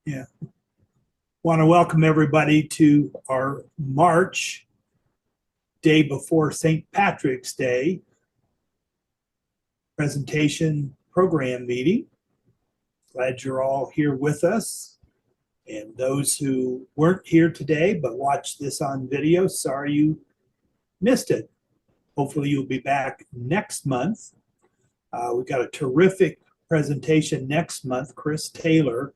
Yeah. Want to welcome everybody to our March day before St. Patrick's Day presentation program meeting. Glad you're all here with us. And those who weren't here today but watched this on video, sorry you missed it. Hopefully you'll be back next month. We've got a terrific presentation next month. Chris Taylor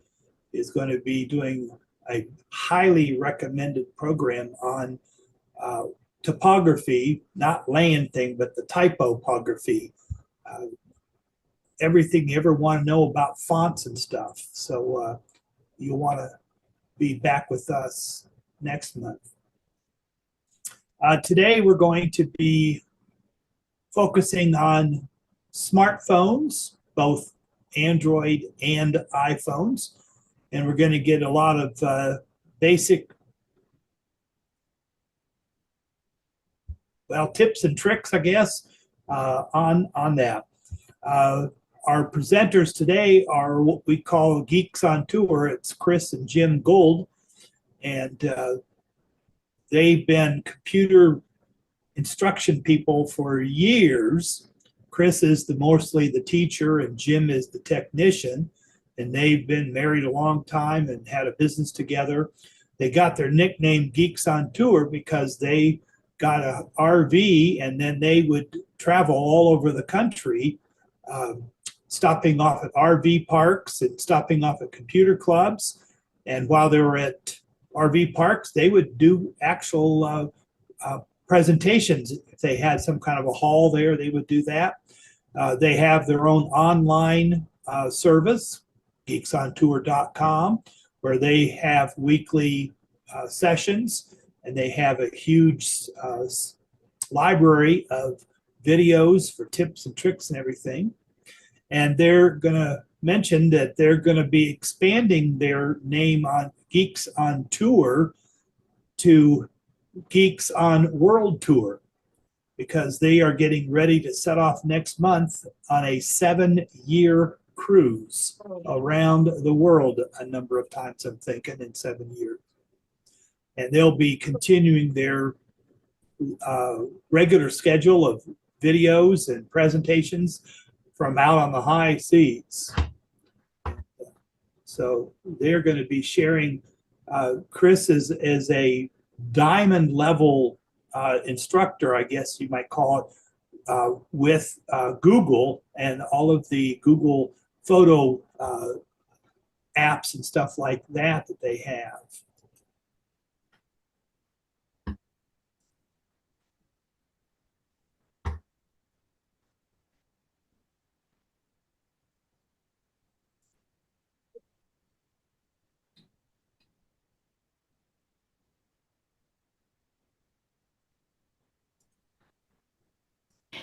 is going to be doing a highly recommended program on topography, not land thing, but the typography. Uh, Everything you ever want to know about fonts and stuff. So you'll want to be back with us next month. Today we're going to be focusing on smartphones, both Android and iPhones. And we're going to get a lot of basic, tips and tricks, I guess, on that. Our presenters today are what we call Geeks on Tour. It's Chris and Jim Gould, and they've been computer instruction people for years. Chris is mostly the teacher, and Jim is the technician, and they've been married a long time and had a business together. They got their nickname Geeks on Tour because they got a RV and then they would travel all over the country, stopping off at RV parks and stopping off at computer clubs. And while they were at RV parks, they would do actual presentations. If they had some kind of a hall there, they would do that. They have their own online service, geeksontour.com, where they have weekly sessions, and they have a huge library of videos for tips and tricks and everything. And they're going to mention that they're going to be expanding their name on Geeks on Tour to Geeks on World Tour, because they are getting ready to set off next month on a 7-year cruise around the world a number of times, I'm thinking, in 7 years. And they'll be continuing their regular schedule of videos and presentations from out on the high seas. So they're going to be sharing. Chris is a diamond level instructor, I guess you might call it, with Google and all of the Google photo apps and stuff like that they have.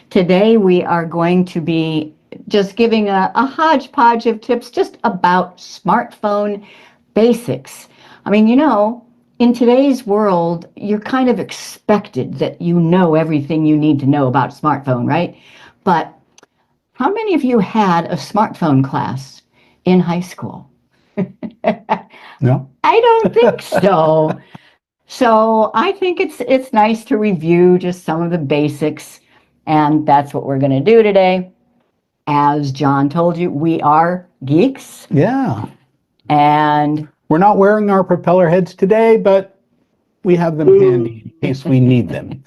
Today we are going to be just giving a hodgepodge of tips just about smartphone basics. I mean, in today's world, you're kind of expected that you know everything you need to know about smartphone, right? But how many of you had a smartphone class in high school? No. I don't think so. So I think it's nice to review just some of the basics, and that's what we're going to do today. As John told you, we are geeks, Yeah. and We're not wearing our propeller heads today, but we have them handy in case we need them.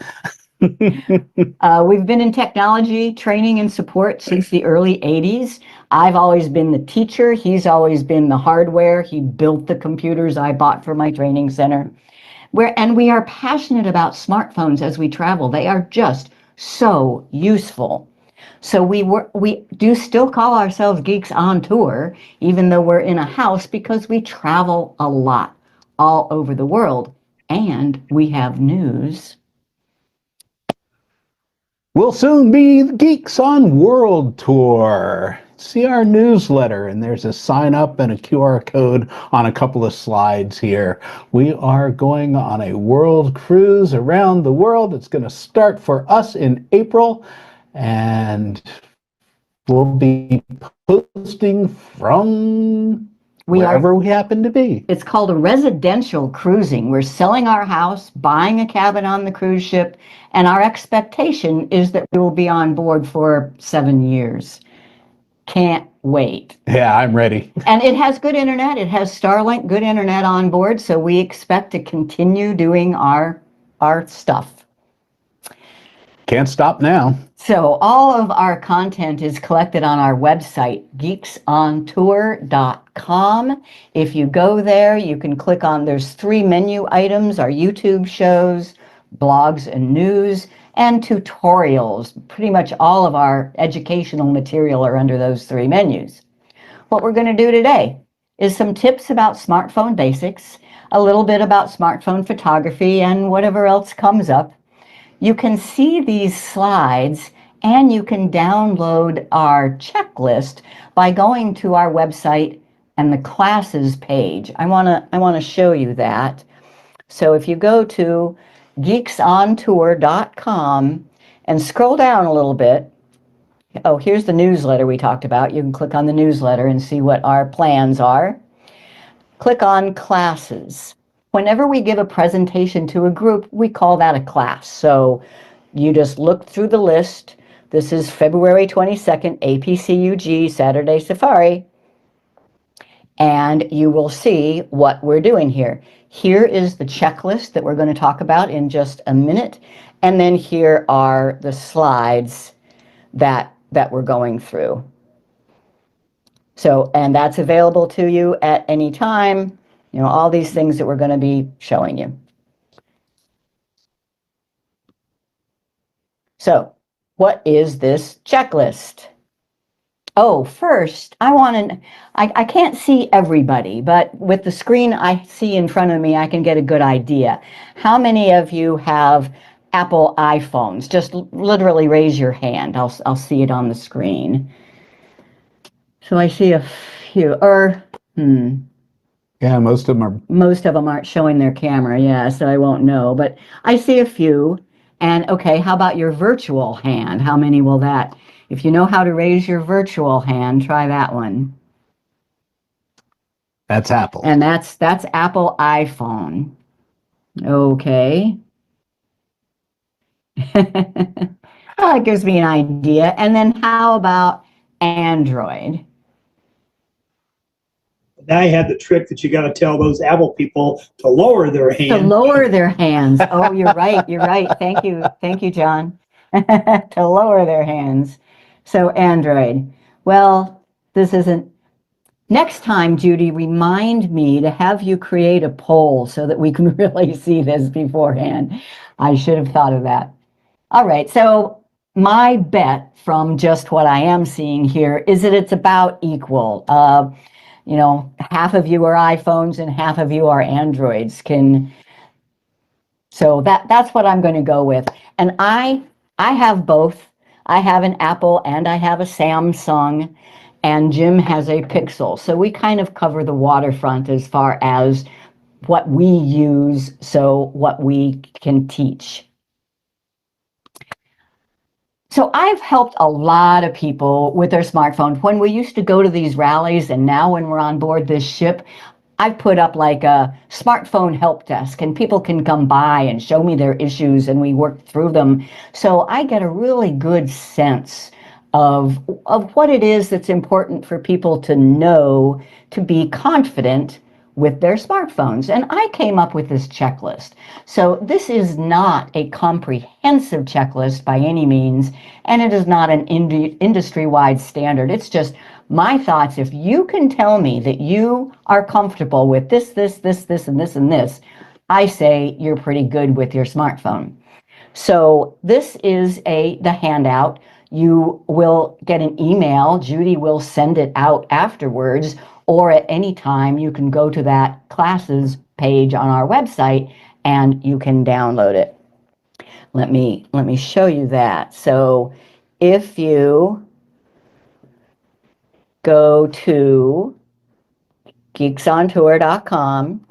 we've been in technology training and support since the early 80s. I've always been the teacher. He's always been the hardware. He built the computers I bought for my training center. And we are passionate about smartphones as we travel. They are just so useful. So we do still call ourselves Geeks on Tour, even though we're in a house, because we travel a lot all over the world. And we have news. We'll soon be the Geeks on World Tour. See our newsletter, and there's a sign up and a QR code on a couple of slides here. We are going on a world cruise around the world. It's going to start for us in April, and we'll be posting from We are. wherever we happen to be. It's called a residential cruising. We're selling our house, buying a cabin on the cruise ship, and our expectation is that we will be on board for 7 years. Can't wait. Yeah, I'm ready. And it has good internet. It has Starlink, good internet on board, so we expect to continue doing our stuff. Can't stop now. So all of our content is collected on our website, geeksontour.com. If you go there, you can click on, there's 3 menu items, our YouTube shows, blogs and news, and tutorials. Pretty much all of our educational material are under those 3 menus. What we're going to do today is some tips about smartphone basics, a little bit about smartphone photography, and whatever else comes up. You can see these slides and you can download our checklist by going to our website and the classes page. I want to show you that. So if you go to geeksontour.com and scroll down a little bit. Oh, here's the newsletter we talked about. You can click on the newsletter and see what our plans are. Click on classes. Whenever we give a presentation to a group, we call that a class. So you just look through the list. This is February 22nd, APCUG, Saturday Safari. And you will see what we're doing here. Here is the checklist that we're going to talk about in just a minute. And then here are the slides that we're going through. So, and that's available to you at any time. You know, all these things that we're going to be showing you. So, what is this checklist? Oh, first, I can't see everybody, but with the screen I see in front of me, I can get a good idea. How many of you have Apple iPhones? Just literally raise your hand. I'll see it on the screen. So I see a few, Yeah, most of them aren't showing their camera, yeah, so I won't know, but I see a few. And okay, how about your virtual hand? How many will that? If you know how to raise your virtual hand, try that one. That's Apple. And that's Apple iPhone. Okay. Well, that gives me an idea. And then how about Android? Now you have the trick that you got to tell those Apple people to lower their hand. To lower their hands. Oh, you're right. You're right. Thank you. Thank you, John. To lower their hands. So Android. Well, this isn't. Next time, Judy, remind me to have you create a poll so that we can really see this beforehand. I should have thought of that. All right. So my bet from just what I am seeing here is that it's about equal. You know, half of you are iPhones and half of you are Androids. So that's what I'm going to go with. And I have both. I have an Apple and I have a Samsung, and Jim has a Pixel. So we kind of cover the waterfront as far as what we use, so what we can teach. So I've helped a lot of people with their smartphones. When we used to go to these rallies and now when we're on board this ship, I've put up like a smartphone help desk and people can come by and show me their issues and we work through them. So I get a really good sense of what it is that's important for people to know to be confident with their smartphones. And I came up with this checklist. So this is not a comprehensive checklist by any means, and it is not an industry-wide standard. It's just my thoughts. If you can tell me that you are comfortable with this, and this, I say you're pretty good with your smartphone. So this is the handout. You will get an email. Judy will send it out afterwards, or at any time you can go to that classes page on our website and you can download it. Let me show you that. So if you go to geeksontour.com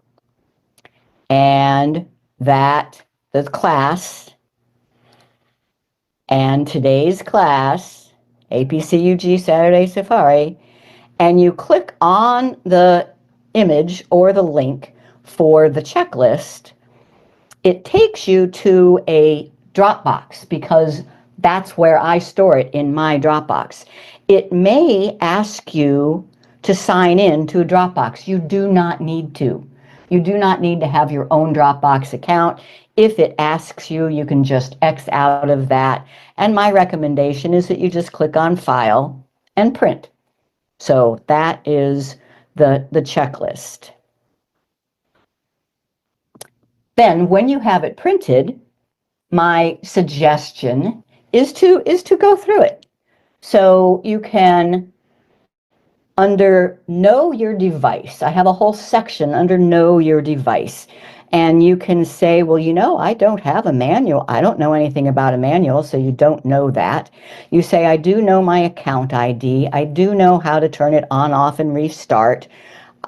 and the class and today's class, APCUG Saturday Safari, and you click on the image or the link for the checklist, it takes you to a Dropbox because that's where I store it, in my Dropbox. It may ask you to sign in to a Dropbox. You do not need to. You do not need to have your own Dropbox account. If it asks you, you can just X out of that. And my recommendation is that you just click on File and Print. So that is the checklist. Then when you have it printed, my suggestion is to go through it. So you can, under Know Your Device, I have a whole section under Know Your Device. And you can say, well, you know, I don't have a manual. I don't know anything about a manual, so you don't know that. You say, I do know my account ID. I do know how to turn it on, off, and restart.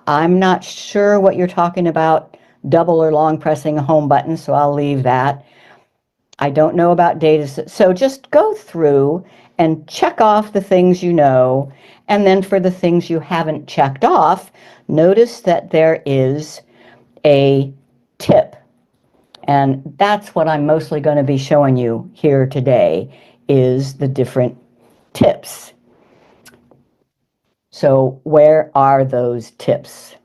I'm not sure what you're talking about, double or long pressing a home button, so I'll leave that. I don't know about data. So just go through and check off the things you know. And then for the things you haven't checked off, notice that there is a tip. And that's what I'm mostly going to be showing you here today, is the different tips. So where are those tips?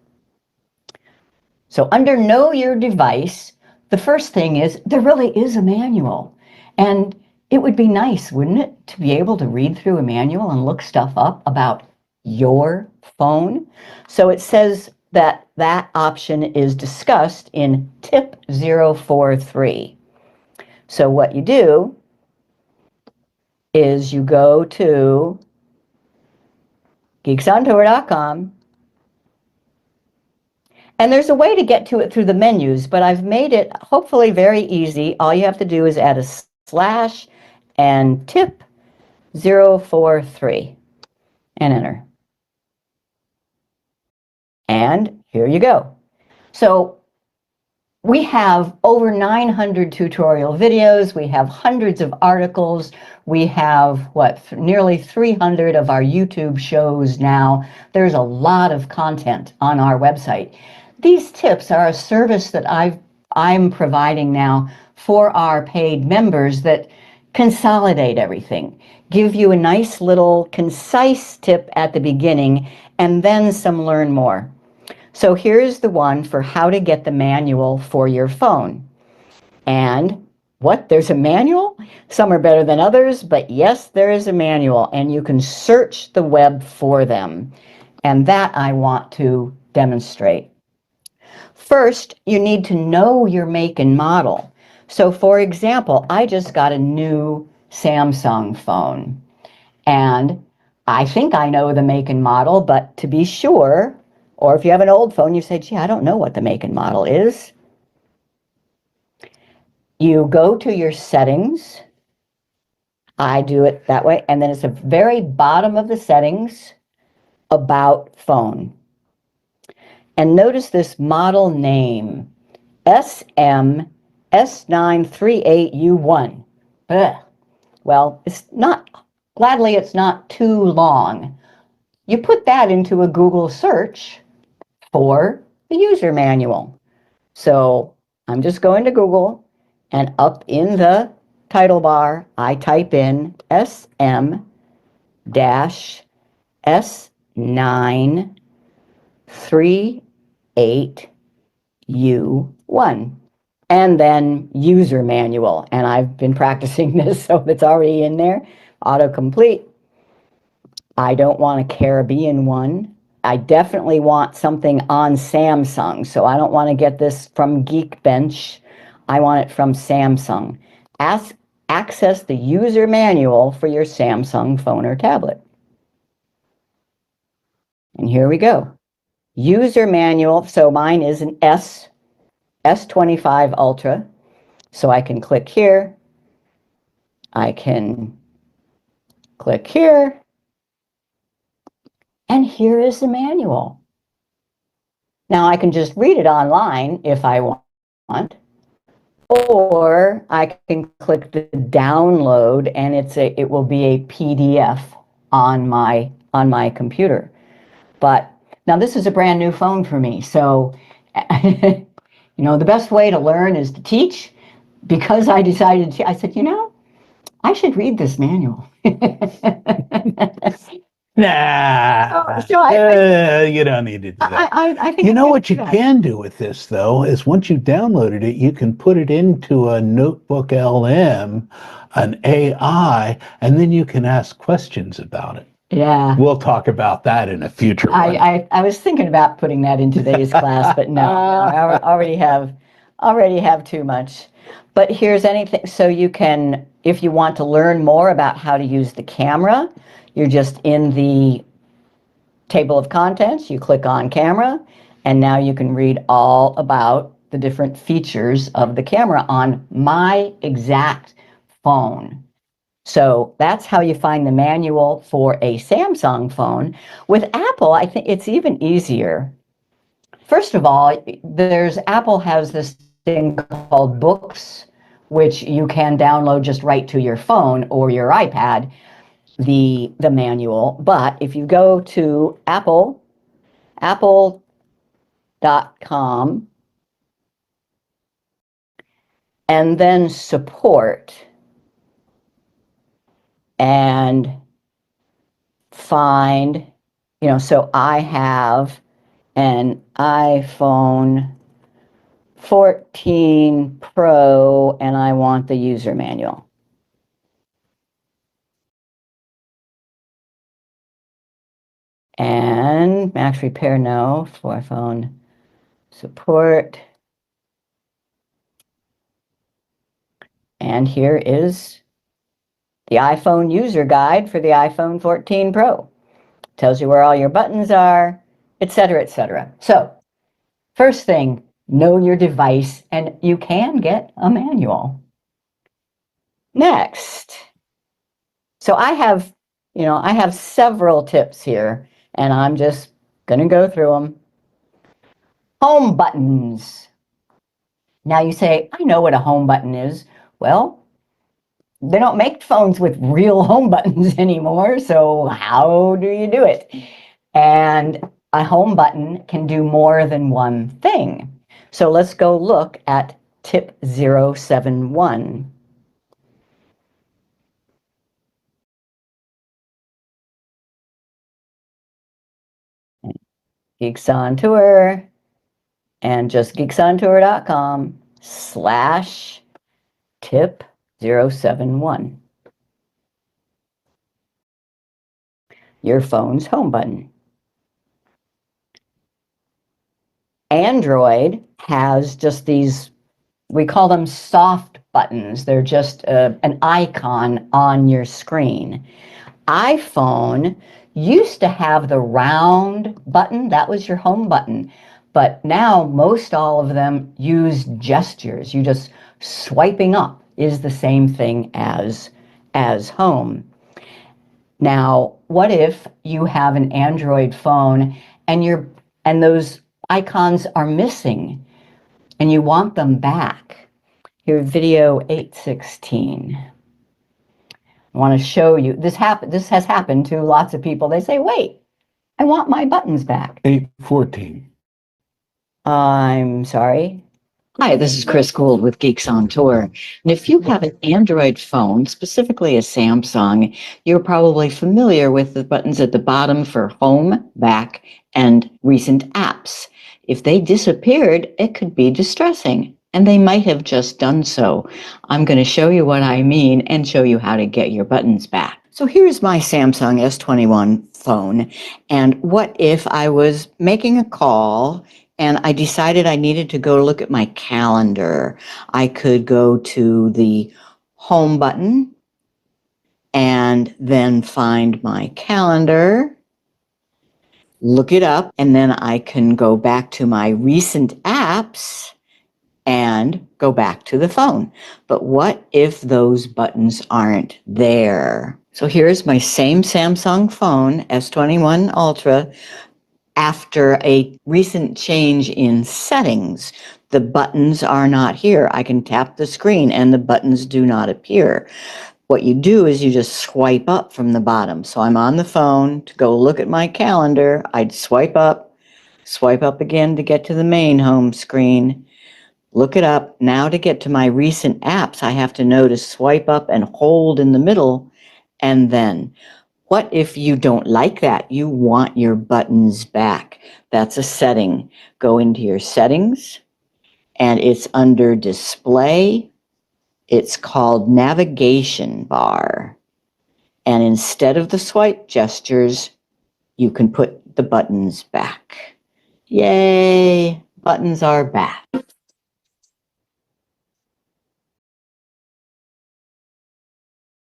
So under Know Your Device, the first thing is there really is a manual. And it would be nice, wouldn't it, to be able to read through a manual and look stuff up about your phone? So it says that that option is discussed in tip 043. So what you do is you go to geeksontour.com, and there's a way to get to it through the menus, but I've made it hopefully very easy. All you have to do is add a slash and tip 043 and enter. And here you go. So we have over 900 tutorial videos. We have hundreds of articles. We have, nearly 300 of our YouTube shows now. There's a lot of content on our website. These tips are a service that I'm providing now for our paid members that consolidate everything, give you a nice little concise tip at the beginning, and then some learn more. So here's the one for how to get the manual for your phone. And there's a manual? Some are better than others, but yes, there is a manual, and you can search the web for them. And that I want to demonstrate. First, you need to know your make and model. So for example, I just got a new Samsung phone, and I think I know the make and model, but to be sure, or if you have an old phone, you say, gee, I don't know what the make and model is. You go to your settings. I do it that way. And then it's the very bottom of the settings, about phone. And notice this model name, SM-S938U1. Well, gladly it's not too long. You put that into a Google search for the user manual. So I'm just going to Google, and up in the title bar, I type in SM-S938U1. And then user manual. And I've been practicing this, so it's already in there. Autocomplete. I don't want a Caribbean one. I definitely want something on Samsung. So I don't want to get this from Geekbench. I want it from Samsung. Access the user manual for your Samsung phone or tablet. And here we go. User manual. So mine is an S25 Ultra. So I can click here. I can click here. And here is the manual. Now I can just read it online if I want, or I can click the download, and it will be a PDF on my computer. But Now, this is a brand new phone for me. So, the best way to learn is to teach. Because I decided to, I said, I should read this manual. Nah, you don't need to do that. I think You know I what you should. can do with this, though, is once you've downloaded it, you can put it into a Notebook LM, an AI, and then you can ask questions about it. Yeah. We'll talk about that in a future one. I was thinking about putting that in today's class, but no, I already have too much. But here's anything, so you can, if you want to learn more about how to use the camera, you're just in the table of contents, you click on camera, and now you can read all about the different features of the camera on my exact phone. So that's how you find the manual for a Samsung phone. With Apple, I think it's even easier. First of all, Apple has this thing called Books, which you can download just right to your phone or your iPad, the manual. But if you go to apple.com and then support and find, so I have an iPhone 14 Pro and I want the user manual. And Max Repair, no. For phone support. And here is the iPhone user guide for the iPhone 14 Pro. Tells you where all your buttons are, etc., etc. So, first thing, know your device, and you can get a manual. Next, so I have several tips here, and I'm just going to go through them. Home buttons. Now you say, I know what a home button is. Well, they don't make phones with real home buttons anymore, so how do you do it? And a home button can do more than one thing. So let's go look at tip 071. Geeks on Tour, and just geeksontour.com/tip 071. Your phone's home button. Android has just these, we call them soft buttons. They're just an icon on your screen. iPhone used to have the round button, that was your home button. But now most all of them use gestures. You just swiping up is the same thing as home. Now, what if you have an Android phone and those icons are missing and you want them back? Here, video 816. I want to show you, this has happened to lots of people. They say, wait, I want my buttons back. 814. I'm sorry. Hi, this is Chris Gould with Geeks on Tour. And if you have an Android phone, specifically a Samsung, you're probably familiar with the buttons at the bottom for home, back, and recent apps. If they disappeared, it could be distressing, and they might have just done so. I'm going to show you what I mean and show you how to get your buttons back. So here's my Samsung S21 phone, and what if I was making a call and I decided I needed to go look at my calendar? I could go to the home button and then find my calendar, look it up, and then I can go back to my recent apps and go back to the phone. But what if those buttons aren't there? So here's my same Samsung phone, S21 Ultra. After a recent change in settings, the buttons are not here. I can tap the screen and the buttons do not appear. What you do is you just swipe up from the bottom. So I'm on the phone to go look at my calendar. I'd swipe up, swipe up again to get to the main home screen, look it up. Now to get to my recent apps, I have to know to swipe up and hold in the middle. And then, what if you don't like that? You want your buttons back. That's a setting. Go into your settings, and it's under display. It's called navigation bar. And instead of the swipe gestures, you can put the buttons back. Yay, buttons are back.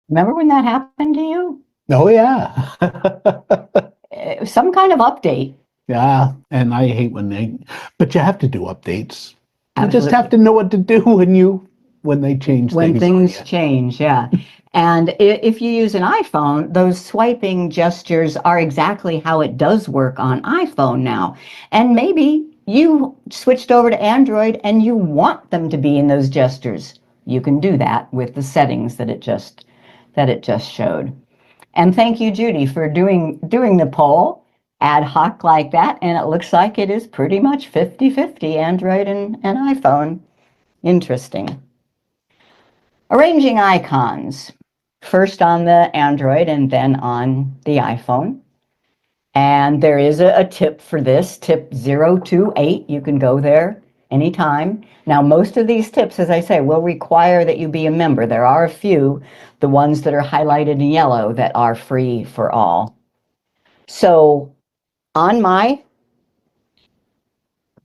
Remember when that happened to you? Oh, yeah. It was some kind of update. Yeah, and I hate but you have to do updates. You just Absolutely. have to know what to do when they change When things on things you. change, yeah. And if you use an iPhone, those swiping gestures are exactly how it does work on iPhone now. And maybe you switched over to Android and you want them to be in those gestures. You can do that with the settings that it just showed. And thank you, Judy, for doing the poll ad hoc like that. And it looks like it is pretty much 50-50 Android and iPhone. Interesting. Arranging icons, first on the Android and then on the iPhone. And there is a tip for this, tip 028. You can go there anytime. Now, most of these tips, as I say, will require that you be a member. There are a few, the ones that are highlighted in yellow, that are free for all. So on my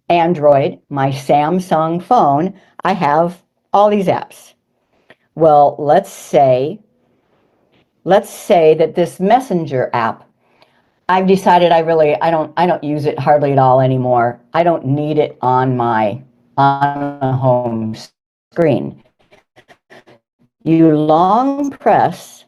Android, my Samsung phone, I have all these apps. Well, let's say that this Messenger app, I've decided I don't use it hardly at all anymore. I don't need it on a home screen. You long press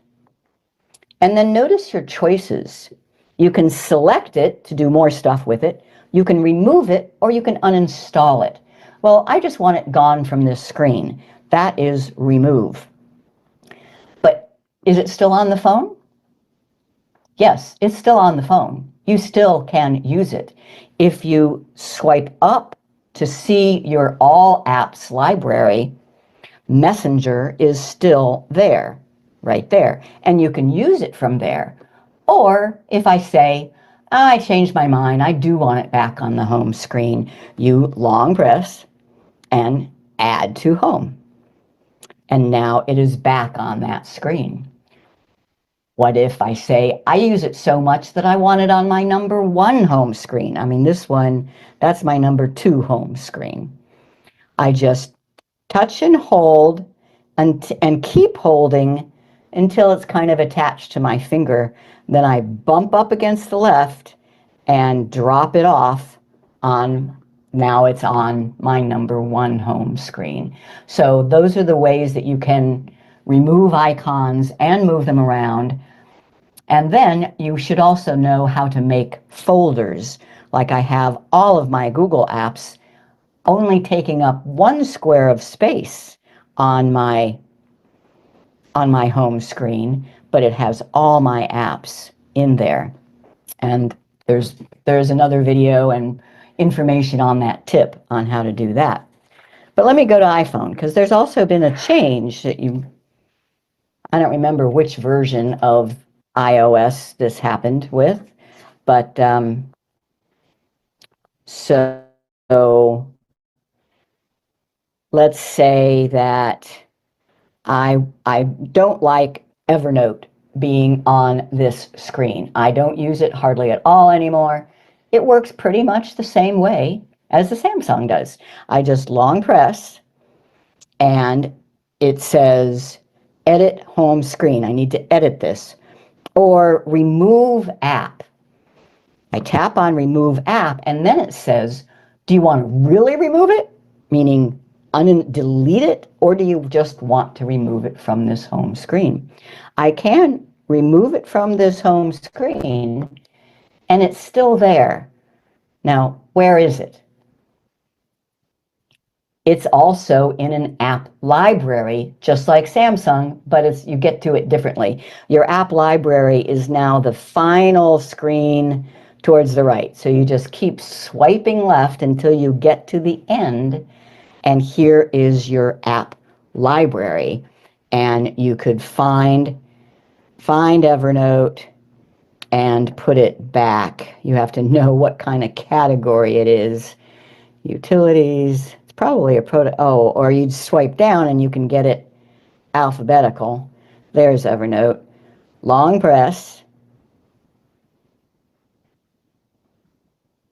and then notice your choices. You can select it to do more stuff with it. You can remove it, or you can uninstall it. Well, I just want it gone from this screen. That is remove. But is it still on the phone? Yes, it's still on the phone. You still can use it. If you swipe up to see your all apps library, Messenger is still there, right there. And you can use it from there. Or if I say, I changed my mind, I do want it back on the home screen, you long press and add to home. And now it is back on that screen. What if I say, I use it so much that I want it on my number 1 home screen? I mean, this one, that's my number 2 home screen. I just touch and hold and keep holding until it's kind of attached to my finger. Then I bump up against the left and drop it off now it's on my number 1 home screen. So those are the ways that you can remove icons and move them around. And then you should also know how to make folders. Like I have all of my Google apps only taking up 1 square of space on my home screen, but it has all my apps in there. And there's another video and information on that tip on how to do that. But let me go to iPhone, because there's also been a change that I don't remember which version of iOS this happened with, but so let's say that I don't like Evernote being on this screen. I don't use it hardly at all anymore. It works pretty much the same way as the Samsung does. I just long press and it says edit home screen. I need to edit this. Or remove app. I tap on remove app and then it says, do you want to really remove it? Meaning delete it, or do you just want to remove it from this home screen? I can remove it from this home screen and it's still there. Now, where is it? It's also in an app library, just like Samsung, but you get to it differently. Your app library is now the final screen towards the right. So you just keep swiping left until you get to the end, and here is your app library. And you could find Evernote and put it back. You have to know what kind of category it is. Utilities, it's probably a or you'd swipe down and you can get it alphabetical. There's Evernote. Long press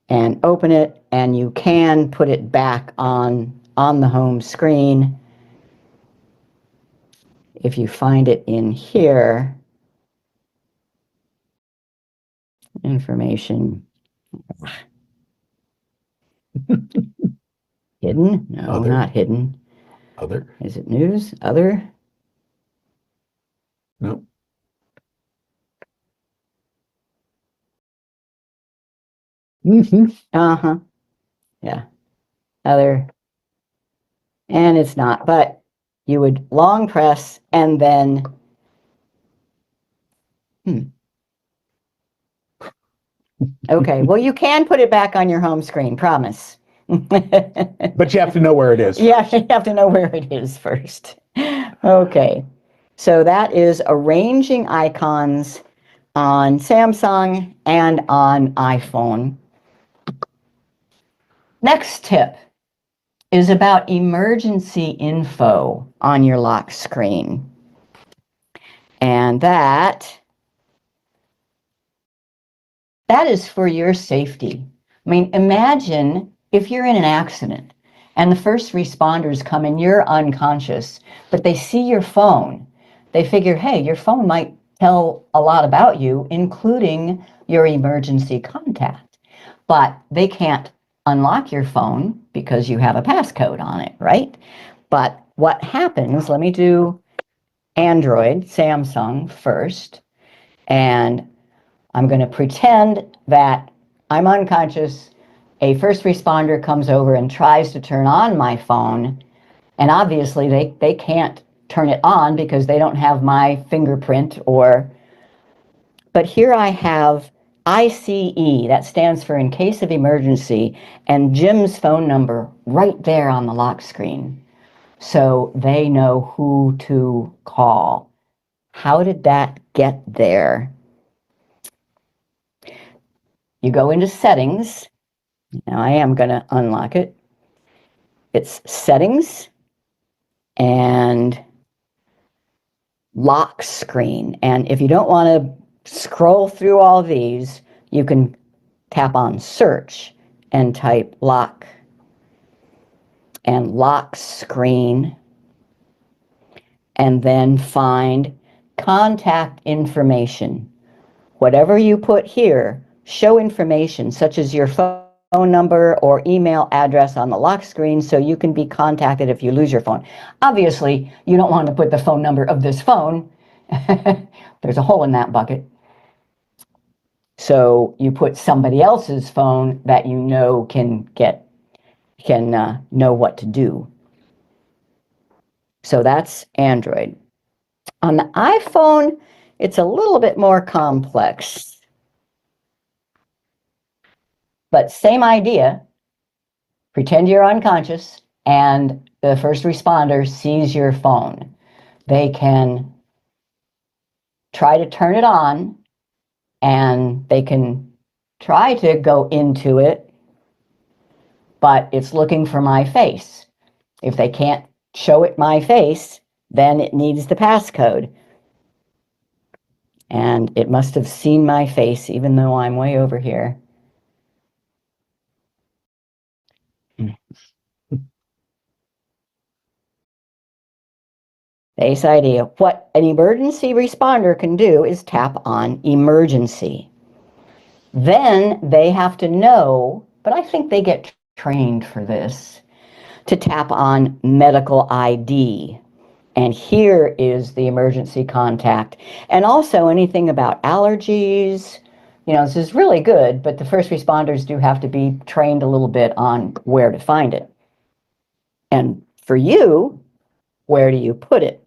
and open it, and you can put it back on the home screen. If you find it in here, information. Hidden? No, Other. not hidden. Other? Is it news? Other? No. Uh-huh. Yeah. Other. And it's not, but you would long press and then okay, well, you can put it back on your home screen, promise. But you have to know where it is. Yeah, you have to know where it is first. Okay, so that is arranging icons on Samsung and on iPhone. Next tip is about emergency info on your lock screen. And that is for your safety. I mean, imagine if you're in an accident and the first responders come and you're unconscious, but they see your phone. They figure, hey, your phone might tell a lot about you, including your emergency contact. But they can't unlock your phone because you have a passcode on it, right? But what happens, let me do Android, Samsung first, and I'm going to pretend that I'm unconscious. A first responder comes over and tries to turn on my phone, and obviously they can't turn it on because they don't have my fingerprint but here I have ICE, that stands for in case of emergency, and Jim's phone number right there on the lock screen. So they know who to call. How did that get there? You go into settings. Now I am going to unlock it. It's settings and lock screen. And if you don't want to scroll through all these, you can tap on search and type lock and lock screen, and then find contact information. Whatever you put here, show information such as your phone number or email address on the lock screen so you can be contacted if you lose your phone. Obviously, you don't want to put the phone number of this phone. There's a hole in that bucket. So you put somebody else's phone that you know can know what to do. So that's Android. On the iPhone, it's a little bit more complex. But same idea. Pretend you're unconscious and the first responder sees your phone. They can try to turn it on and they can try to go into it, but it's looking for my face. If they can't show it my face, then it needs the passcode. And it must have seen my face even though I'm way over here. Face ID. What an emergency responder can do is tap on emergency. Then they have to know, but I think they get trained for this, to tap on medical ID. And here is the emergency contact. And also anything about allergies. You know, this is really good, but the first responders do have to be trained a little bit on where to find it. And for you, where do you put it?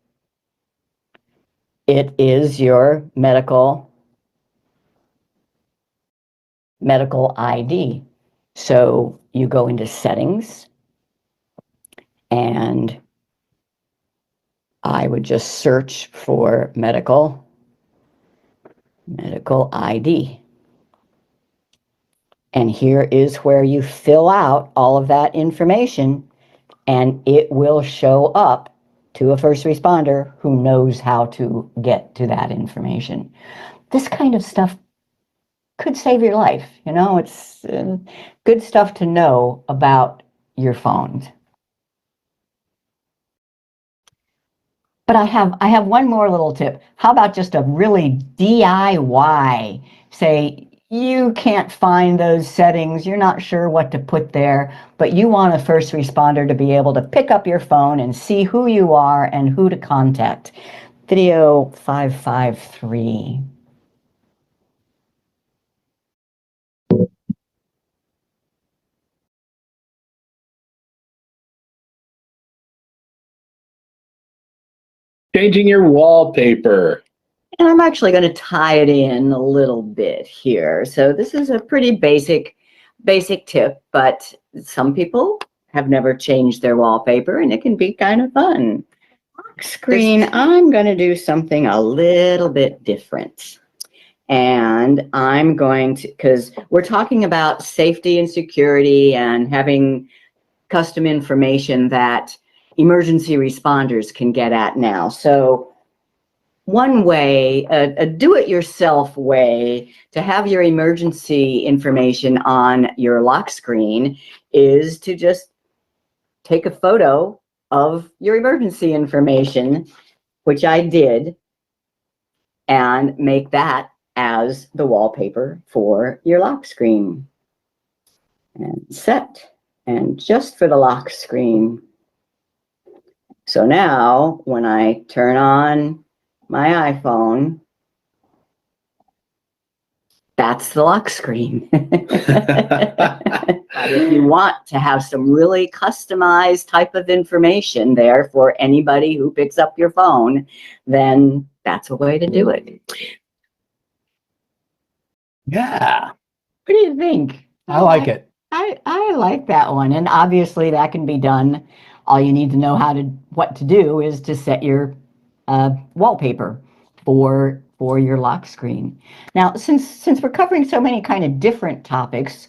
It is your medical medical ID. So you go into settings, and I would just search for medical ID. And here is where you fill out all of that information, and it will show up to a first responder who knows how to get to that information. This kind of stuff could save your life. You know, it's good stuff to know about your phones. But I have one more little tip. How about just a really DIY? Say you can't find those settings, you're not sure what to put there, but you want a first responder to be able to pick up your phone and see who you are and who to contact. Video 553. Changing your wallpaper. And I'm actually going to tie it in a little bit here. So this is a pretty basic tip, but some people have never changed their wallpaper, and it can be kind of fun. Lock screen, I'm going to do something a little bit different. And I'm going to, because we're talking about safety and security and having custom information that emergency responders can get at now. So one way, a do-it-yourself way to have your emergency information on your lock screen is to just take a photo of your emergency information, which I did, and make that as the wallpaper for your lock screen. And set, and just for the lock screen. So now when I turn on my iPhone, that's the lock screen. But if you want to have some really customized type of information there for anybody who picks up your phone, then that's a way to do it. Yeah, What do you think? I like it. I like that one. And obviously that can be done. All you need to know what to do is to set your wallpaper for your lock screen. Now, since we're covering so many kind of different topics,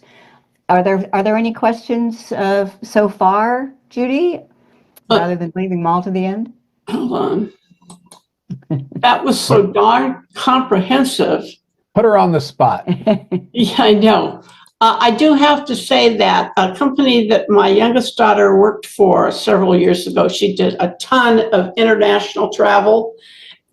are there any questions so far, Judy, rather than leaving them all to the end? Hold on. That was so darn comprehensive. Put her on the spot. Yeah, I know. I do have to say that a company that my youngest daughter worked for several years ago, she did a ton of international travel,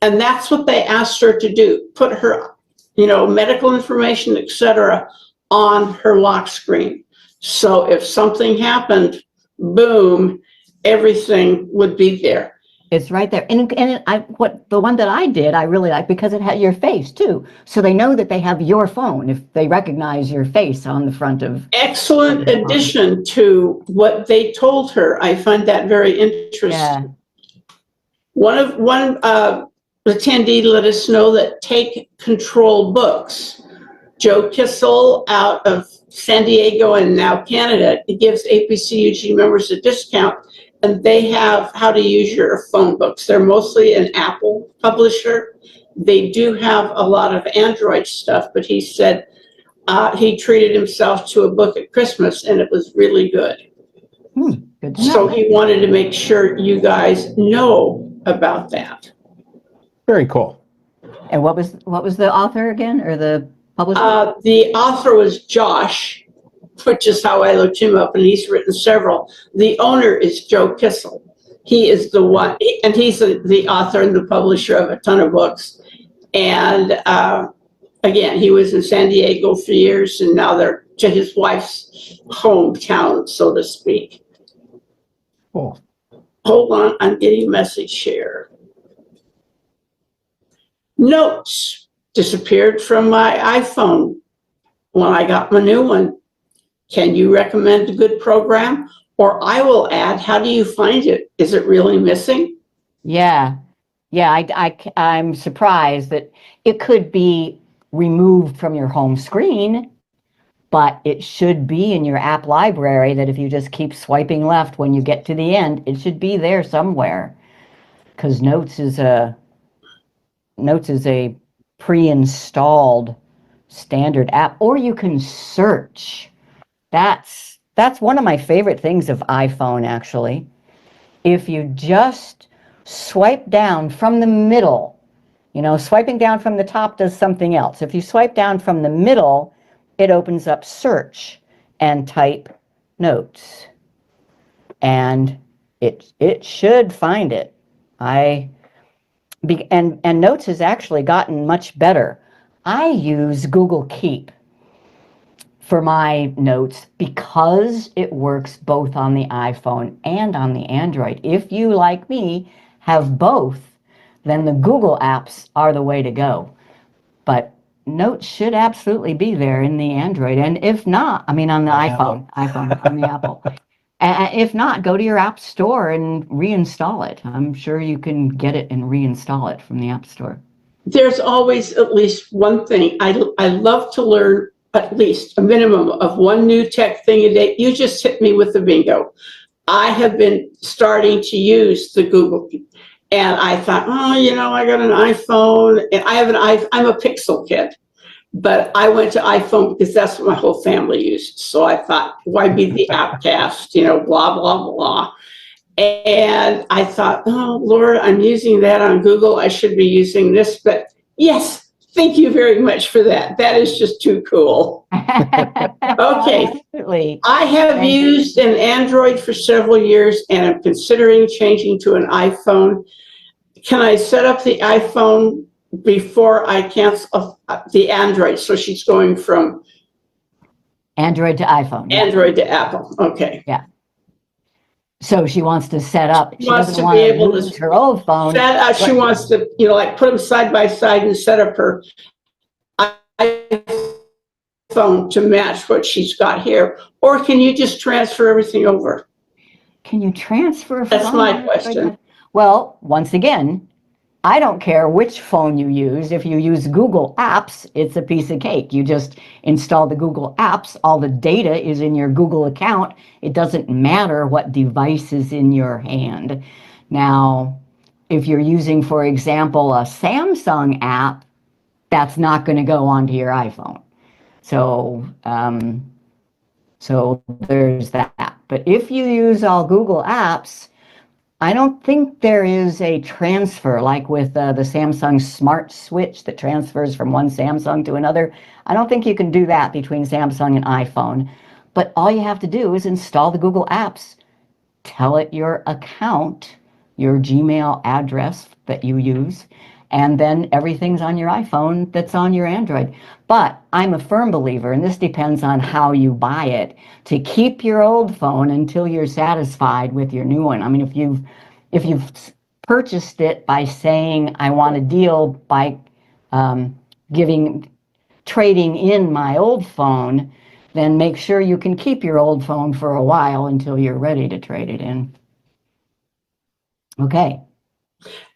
and that's what they asked her to do, put her, medical information, etc., on her lock screen. So if something happened, boom, everything would be there. It's right there. And the one that I did, I really like because it had your face too. So they know that they have your phone if they recognize your face on the front of. Excellent addition to what they told her. I find that very interesting. Yeah. One attendee let us know that Take Control Books, Joe Kissel out of San Diego and now Canada, it gives APCUG members a discount. And they have how to use your phone books. They're mostly an Apple publisher. They do have a lot of Android stuff, but he said he treated himself to a book at Christmas and it was really good. Good to know. So he wanted to make sure you guys know about that. Very cool. And what was the author again, or the publisher? The author was Josh, which is how I looked him up, and he's written several. The owner is Joe Kissel. He is the one, and he's the author and the publisher of a ton of books. And again, he was in San Diego for years, and now they're to his wife's hometown, so to speak. Cool. Hold on, I'm getting a message here. Notes disappeared from my iPhone when I got my new one. Can you recommend a good program? Or I will add, how do you find it? Is it really missing? Yeah. I'm surprised that it could be removed from your home screen, but it should be in your app library that if you just keep swiping left when you get to the end, it should be there somewhere. Because Notes is a pre-installed standard app, or you can search. That's one of my favorite things of iPhone, actually. If you just swipe down from the middle, swiping down from the top does something else. If you swipe down from the middle, it opens up search and type Notes. And it should find it. And Notes has actually gotten much better. I use Google Keep for my notes because it works both on the iPhone and on the Android. If you, like me, have both, then the Google apps are the way to go. But Notes should absolutely be there in the Android. And if not, on the iPhone, on the Apple. And if not, go to your app store and reinstall it. I'm sure you can get it and reinstall it from the app store. There's always at least one thing. I love to learn at least a minimum of one new tech thing a day. You just hit me with the bingo. I have been starting to use the Google, and I thought, I got an iPhone, and I'm a Pixel kid, but I went to iPhone because that's what my whole family used. So I thought, why be the outcast, blah, blah, blah. And I thought, oh, Lord, I'm using that on Google. I should be using this. But yes, thank you very much for that. That is just too cool. Okay. Absolutely. I have used an Android for several years, and I'm considering changing to an iPhone. Can I set up the iPhone before I cancel the Android? So she's going from Android to iPhone. Android to Apple. Okay. Yeah. So she wants to set up. She wants doesn't to want be to able lose to her old phone. She wants to, put them side by side and set up her iPhone to match what she's got here. Or can you just transfer everything over? Can you transfer? That's my question. Well, once again, I don't care which phone you use. If you use Google Apps, it's a piece of cake. You just install the Google Apps. All the data is in your Google account. It doesn't matter what device is in your hand. Now, if you're using, for example, a Samsung app, that's not going to go onto your iPhone. So there's that. But if you use all Google Apps, I don't think there is a transfer like with the Samsung Smart Switch that transfers from one Samsung to another. I don't think you can do that between Samsung and iPhone. But all you have to do is install the Google Apps, tell it your account, your Gmail address that you use, and then everything's on your iPhone that's on your Android. But I'm a firm believer, and this depends on how you buy it, to keep your old phone until you're satisfied with your new one. If you've purchased it by saying, I want a deal by trading in my old phone, then make sure you can keep your old phone for a while until you're ready to trade it in. Okay.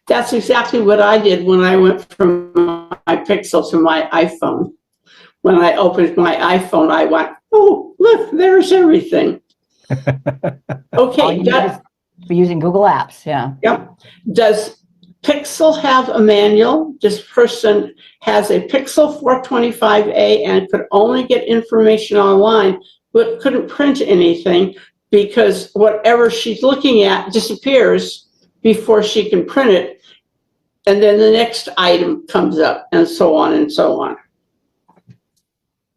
That's exactly what I did when I went from my Pixel to my iPhone. When I opened my iPhone, I went, oh, look, there's everything. Okay. For using Google Apps, yeah. Yep. Does Pixel have a manual? This person has a Pixel 425A and could only get information online, but couldn't print anything because whatever she's looking at disappears before she can print it. And then the next item comes up, and so on and so on.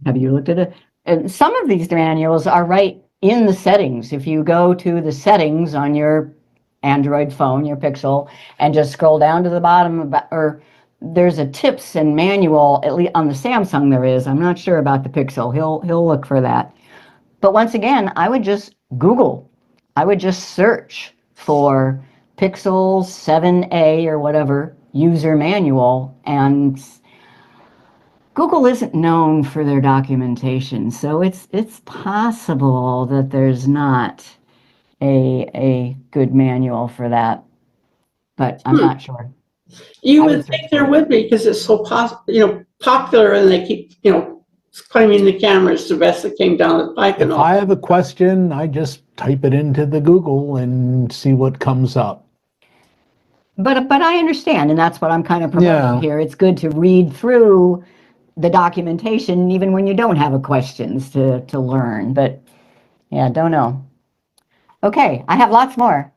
Have you looked at it? And some of these manuals are right in the settings. If you go to the settings on your Android phone, your Pixel, and just scroll down to the bottom, or there's a tips and manual, at least on the Samsung there is. I'm not sure about the Pixel. He'll look for that. But once again, I would just Google. I would just search for Pixel 7a or whatever user manual, and Google isn't known for their documentation, so it's possible that there's not a good manual for that, but I'm not sure. You would think there would be because it's so popular, and they keep claiming the cameras the best that came down the pike If and all. I have a question, I just type it into the Google and see what comes up. But I understand, and that's what I'm kind of Yeah. promoting here. It's good to read through the documentation, even when you don't have a questions to learn. But yeah, don't know. Okay, I have lots more.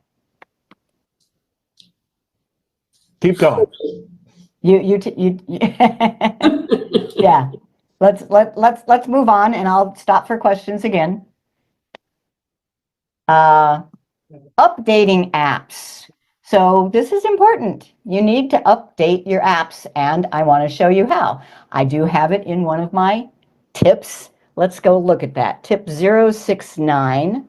Keep going. You yeah. Let's move on, and I'll stop for questions again. Updating apps. So this is important. You need to update your apps, and I want to show you how. I do have it in one of my tips. Let's go look at that. Tip 069.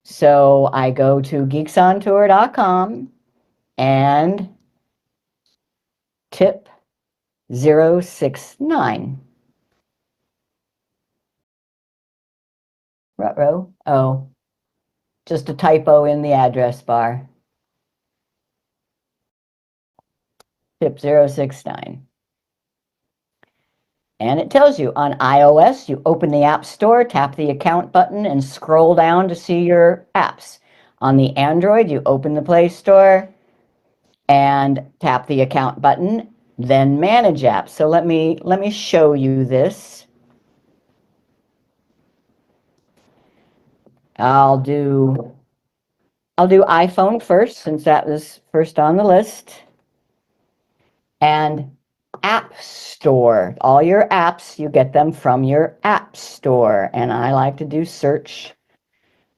So I go to geeksontour.com and tip 069. Ruh-roh. Oh, just a typo in the address bar. Tip 069. And it tells you on iOS, you open the App Store, tap the account button, and scroll down to see your apps. On the Android, you open the Play Store and tap the account button, then manage apps. So let me show you this. I'll do iPhone first, since that was first on the list. And App Store. All your apps, you get them from your App Store. And I like to do search.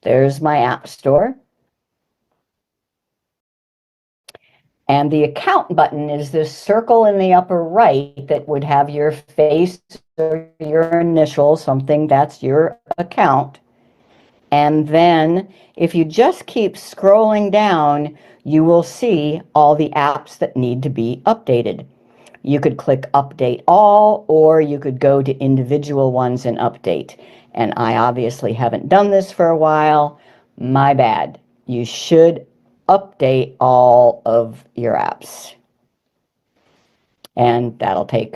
There's my App Store. And the account button is this circle in the upper right that would have your face or your initial, something that's your account. And then if you just keep scrolling down, you will see all the apps that need to be updated. You could click update all, or you could go to individual ones and update. And I obviously haven't done this for a while. My bad. You should update all of your apps. And that'll take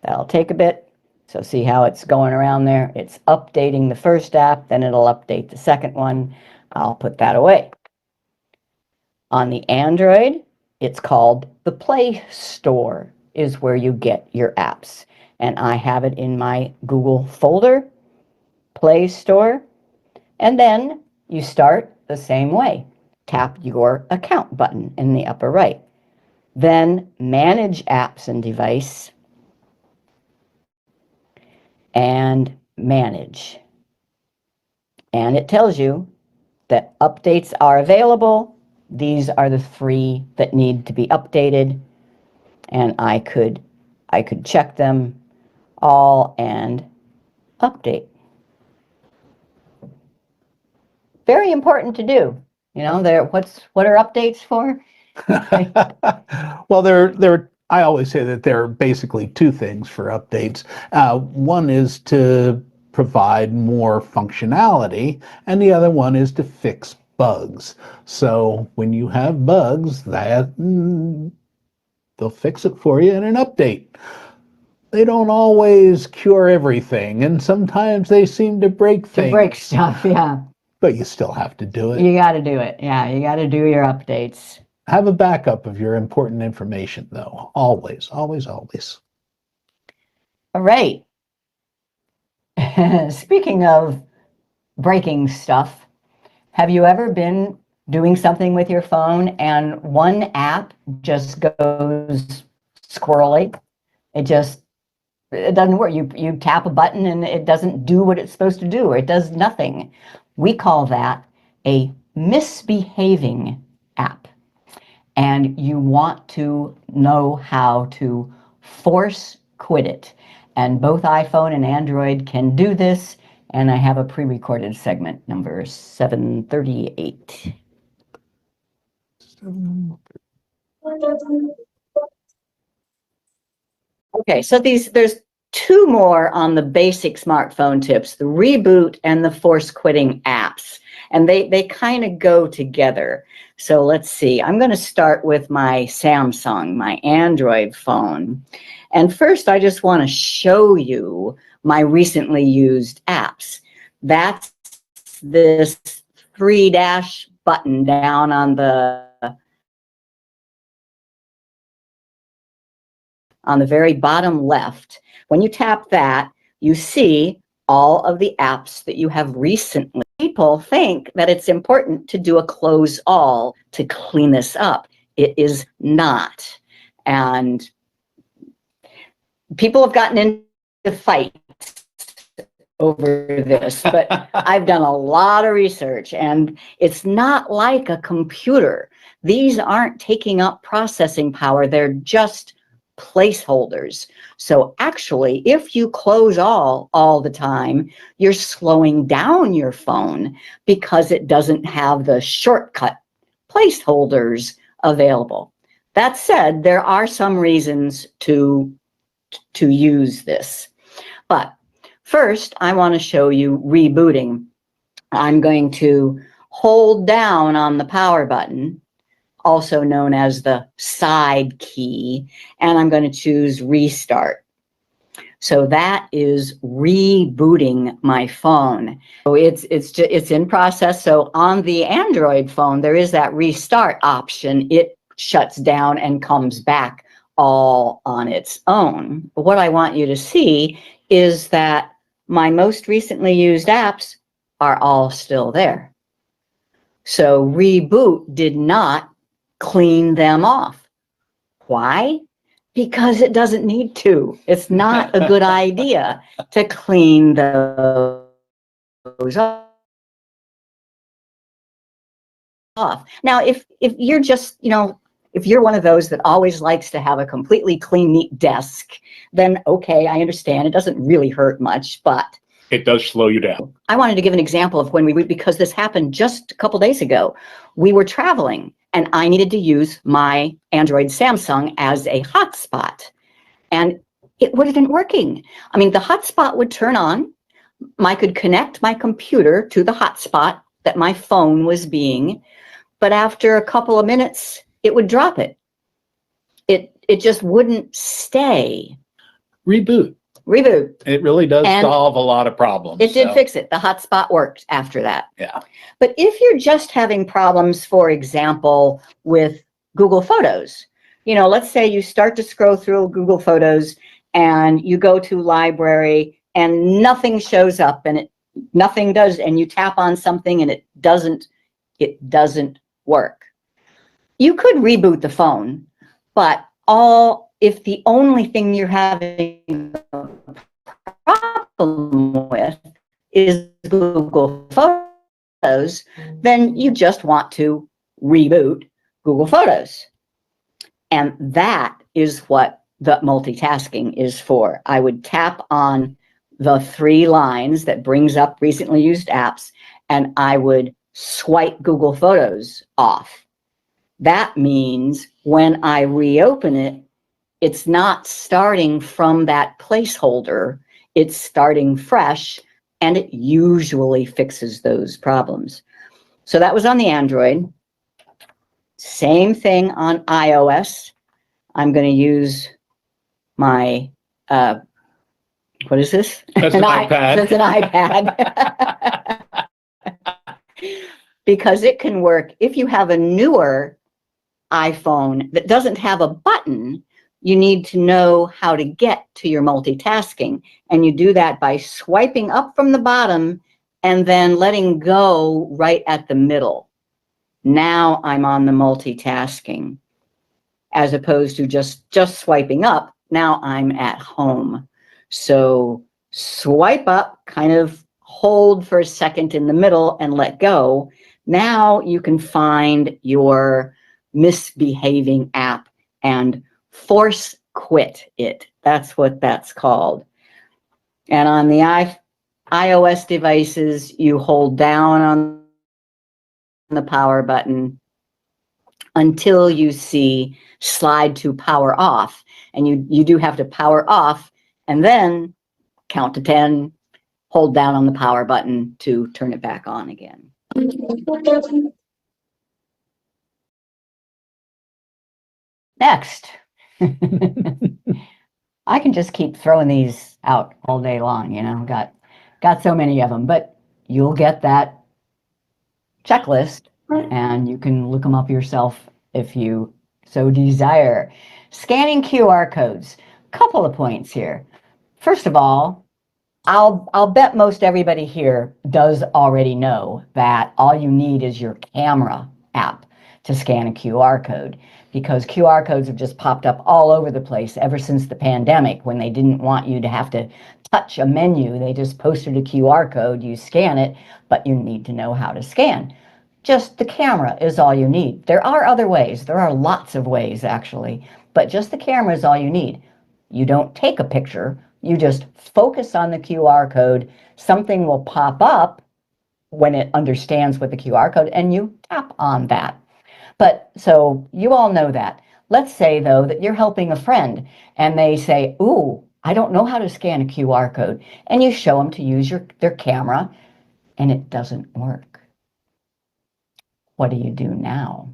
a bit. So see how it's going around there? It's updating the first app, then it'll update the second one. I'll put that away. On the Android, it's called the Play Store, is where you get your apps. And I have it in my Google folder, Play Store. And then you start the same way. Tap your account button in the upper right. Then manage apps and device. And manage. And it tells you that updates are available. These are the 3 that need to be updated. And I could check them all and update. Very important to do. You know, what are updates for? Well, I always say that there are basically 2 things for updates. One is to provide more functionality, and the other one is to fix bugs. So when you have bugs, they'll fix it for you in an update. They don't always cure everything, and sometimes they seem to break things. To break stuff, yeah. But you still have to do it. You got to do it. Yeah, you got to do your updates. Have a backup of your important information, though. Always, always, always. All right. Speaking of breaking stuff, have you ever been doing something with your phone and one app just goes squirrely? It doesn't work. You tap a button and it doesn't do what it's supposed to do, or it does nothing. We call that a misbehaving app. And you want to know how to force quit it. And both iPhone and Android can do this. And I have a pre-recorded segment, number 738. Okay, so there's 2 more on the basic smartphone tips, the reboot and the force quitting apps. And they kind of go together. So let's see. I'm going to start with my Samsung, my Android phone. And first, I just want to show you my recently used apps. That's this 3- button down on the very bottom left. When you tap that, you see all of the apps that you have recently. People think that it's important to do a close all to clean this up. It is not. And people have gotten into fights over this, but I've done a lot of research, and it's not like a computer. These aren't taking up processing power. They're just placeholders. So actually, if you close all the time, you're slowing down your phone because it doesn't have the shortcut placeholders available. That said, there are some reasons to use this. But first, I want to show you rebooting. I'm going to hold down on the power button, also known as the side key, and I'm going to choose restart. So that is rebooting my phone. So it's in process. So on the Android phone, there is that restart option. It shuts down and comes back all on its own. But what I want you to see is that my most recently used apps are all still there. So reboot did not clean them off. Why? Because it doesn't need to. It's not a good idea to clean those off. Now, if you're just, if you're one of those that always likes to have a completely clean, neat desk, then okay, I understand. It doesn't really hurt much, but It does slow you down. I wanted to give an example of when because this happened just a couple days ago. We were traveling and I needed to use my Android Samsung as a hotspot. And it wasn't working. I mean, the hotspot would turn on. I could connect my computer to the hotspot that my phone was being, but after a couple of minutes, it would drop it. It just wouldn't stay. Reboot. It really does And solve a lot of problems. It did fix it. The hotspot worked after that. Yeah. But if you're just having problems, for example, with Google Photos, let's say you start to scroll through Google Photos and you go to library and nothing shows up and nothing does, and you tap on something and it doesn't work. You could reboot the phone, but if the only thing you're having a problem with is Google Photos, then you just want to reboot Google Photos. And that is what the multitasking is for. I would tap on the 3 lines that brings up recently used apps, and I would swipe Google Photos off. That means when I reopen it, it's not starting from that placeholder. It's starting fresh, and it usually fixes those problems. So that was on the Android. Same thing on iOS. I'm going to use my, what is this? That's an iPad. That's an iPad. Because it can work. If you have a newer iPhone that doesn't have a button, you need to know how to get to your multitasking. And you do that by swiping up from the bottom and then letting go right at the middle. Now I'm on the multitasking, as opposed to just swiping up. Now I'm at home. So swipe up, kind of hold for a second in the middle and let go. Now you can find your misbehaving app and force quit it. That's what that's called. And on the iOS devices, you hold down on the power button until you see slide to power off. And you do have to power off and then count to 10, hold down on the power button to turn it back on again. Next. I can just keep throwing these out all day long, you know, got so many of them, but you'll get that checklist Right. and you can look them up yourself if you so desire. Scanning QR codes. Couple of points here. First of all, I'll bet most everybody here does already know that all you need is your camera app to scan a QR code, because QR codes have just popped up all over the place ever since the pandemic, when they didn't want you to have to touch a menu. They just posted a QR code, you scan it, but you need to know how to scan. Just the camera is all you need. There are other ways. There are lots of ways, actually, but just the camera is all you need. You don't take a picture. You just focus on the QR code. Something will pop up when it understands what the QR code, and you tap on that. But so you all know that. Let's say, though, that you're helping a friend and they say, ooh, I don't know how to scan a QR code. And you show them to use their camera and it doesn't work. What do you do now?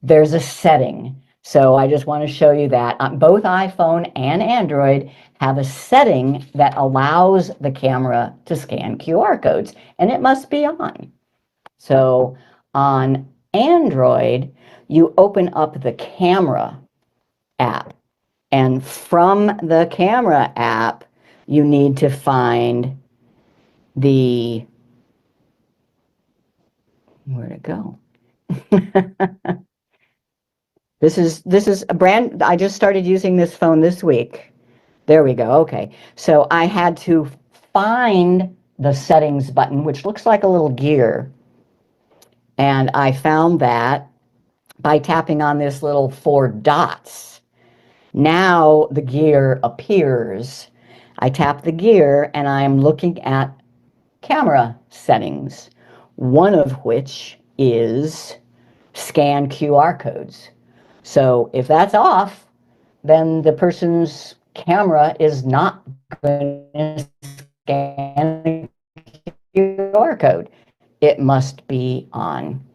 There's a setting. So I just want to show you that both iPhone and Android have a setting that allows the camera to scan QR codes, and it must be on. So on Android, you open up the camera app, and from the camera app, you need to find where'd it go? This is a brand, I just started using this phone this week. There we go. Okay. So I had to find the settings button, which looks like a little gear. And I found that by tapping on this little 4 dots. Now the gear appears. I tap the gear and I'm looking at camera settings, one of which is scan QR codes. So if that's off, then the person's camera is not going to scan the QR code. It must be on.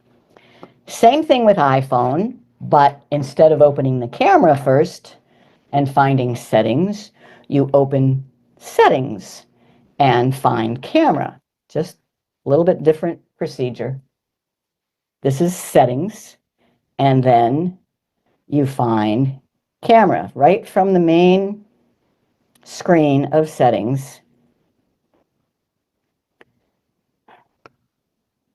Same thing with iPhone, but instead of opening the camera first and finding settings, you open settings and find camera. Just a little bit different procedure. This is settings, and then you find camera right from the main screen of settings.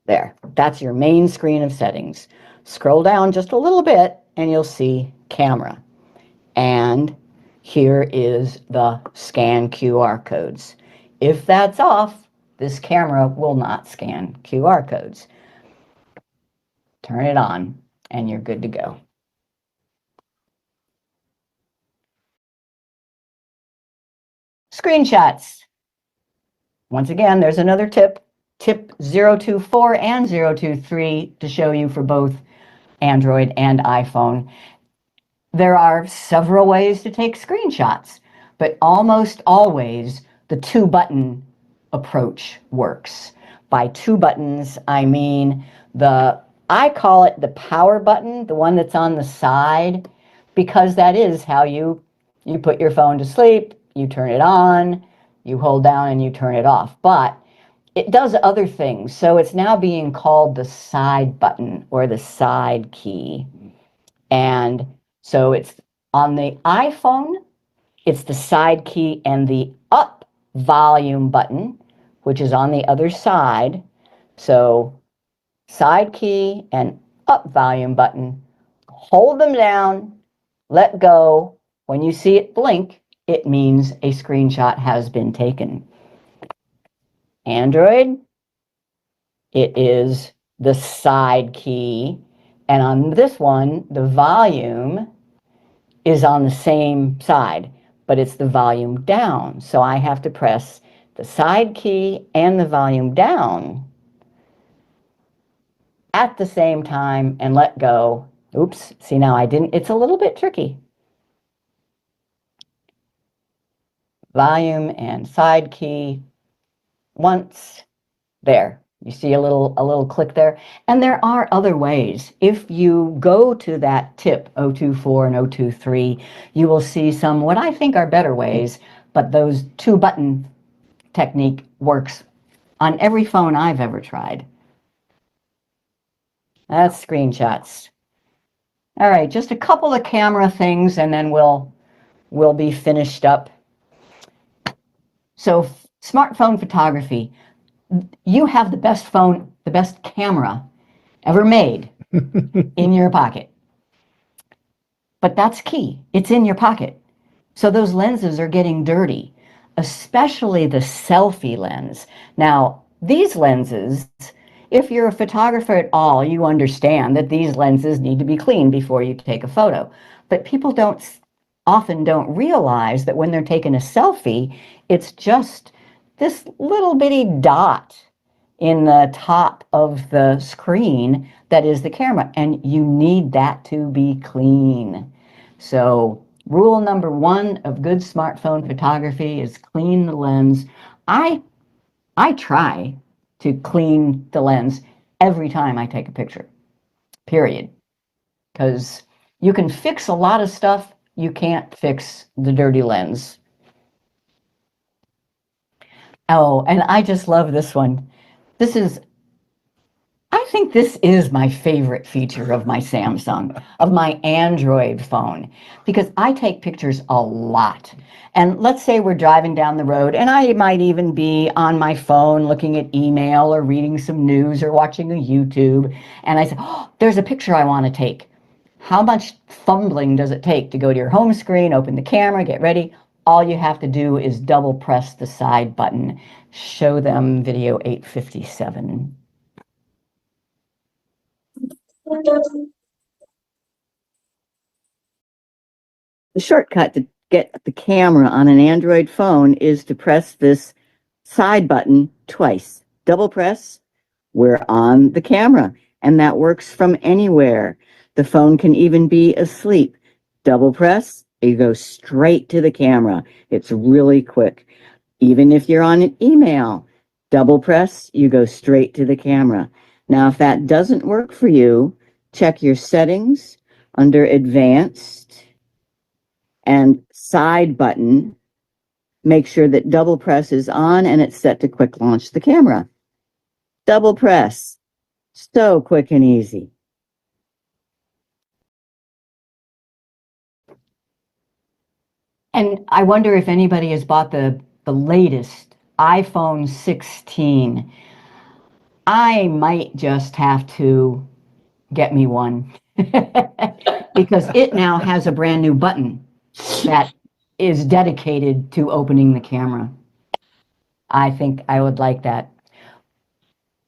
There, that's your main screen of settings. Scroll down just a little bit and you'll see camera. And here is the scan QR codes. If that's off, this camera will not scan QR codes. Turn it on and you're good to go. Screenshots. Once again, there's another tip. Tip 024 and 023 to show you for both Android and iPhone. There are several ways to take screenshots, but almost always the 2-button approach works. By 2 buttons, I mean I call it the power button, the one that's on the side, because that is how you put your phone to sleep, you turn it on, you hold down and you turn it off. But it does other things. So it's now being called the side button or the side key. And so it's on the iPhone, it's the side key and the up volume button, which is on the other side. So side key and up volume button, hold them down, let go. When you see it blink, it means a screenshot has been taken. Android, it is the side key. And on this one, the volume is on the same side, but it's the volume down. So I have to press the side key and the volume down at the same time and let go. Oops, see now I didn't, it's a little bit tricky. Volume and side key once, there. You see a little click there. And there are other ways. If you go to that tip 024 and 023, you will see some what I think are better ways, but those 2-button technique works on every phone I've ever tried. That's screenshots. All right, just a couple of camera things and then we'll be finished up. So smartphone photography. You have the best phone, the best camera ever made in your pocket. But that's key. It's in your pocket. So those lenses are getting dirty, especially the selfie lens. Now, these lenses, if you're a photographer at all, you understand that these lenses need to be cleaned before you take a photo. But people often don't realize that when they're taking a selfie, it's just this little bitty dot in the top of the screen that is the camera, and you need that to be clean. So rule number 1 of good smartphone photography is clean the lens. I try to clean the lens every time I take a picture, period. Because you can fix a lot of stuff, you can't fix the dirty lens. Oh, and I just love this one. I think this is my favorite feature of my Samsung, of my Android phone, because I take pictures a lot. And let's say we're driving down the road, and I might even be on my phone looking at email or reading some news or watching a YouTube, and I say, oh, there's a picture I want to take. How much fumbling does it take to go to your home screen, open the camera, get ready? All you have to do is double press the side button. Show them video 857. The shortcut to get the camera on an Android phone is to press this side button twice. Double press, we're on the camera, and that works from anywhere. The phone can even be asleep. Double press, you go straight to the camera. It's really quick. Even if you're on an email, double press, you go straight to the camera. Now, if that doesn't work for you, check your settings under Advanced and Side button. Make sure that double press is on and it's set to quick launch the camera. Double press. So quick and easy. And I wonder if anybody has bought the latest iPhone 16. I might just have to get me one because it now has a brand new button that is dedicated to opening the camera. I think I would like that.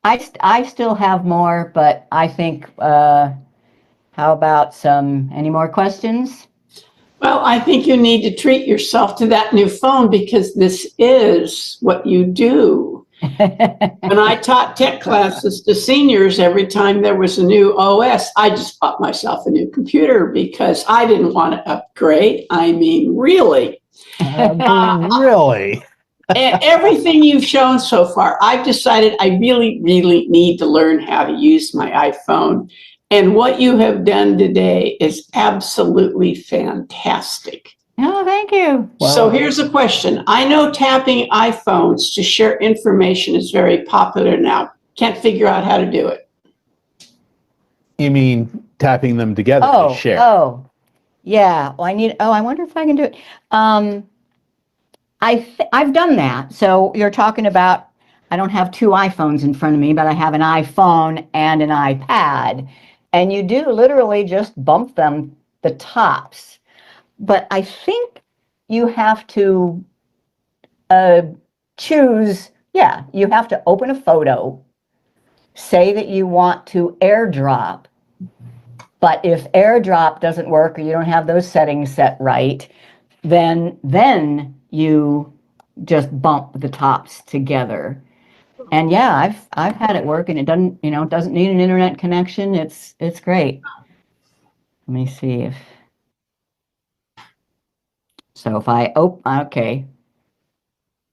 I still have more, but I think, how about any more questions? Well, I think you need to treat yourself to that new phone because this is what you do. When I taught tech classes to seniors, every time there was a new OS, I just bought myself a new computer because I didn't want to upgrade. I mean, really. Really? Everything you've shown so far, I've decided I really, really need to learn how to use my iPhone. And what you have done today is absolutely fantastic. Oh, thank you. Wow. So here's a question. I know tapping iPhones to share information is very popular now. Can't figure out how to do it. You mean tapping them together to share? Oh, yeah. Well, I wonder if I can do it. I've done that. So you're talking about, I don't have 2 iPhones in front of me, but I have an iPhone and an iPad. And you do literally just bump them, the tops. But I think you have to choose, you have to open a photo, say that you want to AirDrop. But if AirDrop doesn't work or you don't have those settings set right, then you just bump the tops together. And yeah, I've had it work, and it doesn't need an internet connection. It's great. Let me see if I okay.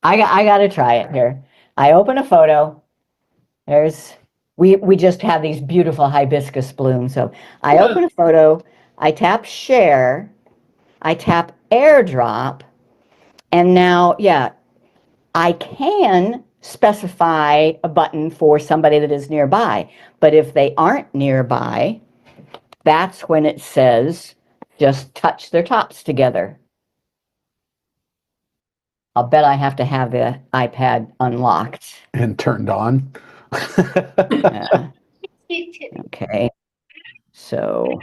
I got to try it here. I open a photo, We just have these beautiful hibiscus blooms. So I open a photo, I tap share, I tap airdrop, and now, yeah, I can specify a button for somebody that is nearby. But if they aren't nearby, that's when it says just touch their tops together. I'll bet I have to have the iPad unlocked. And turned on. Yeah. Okay. So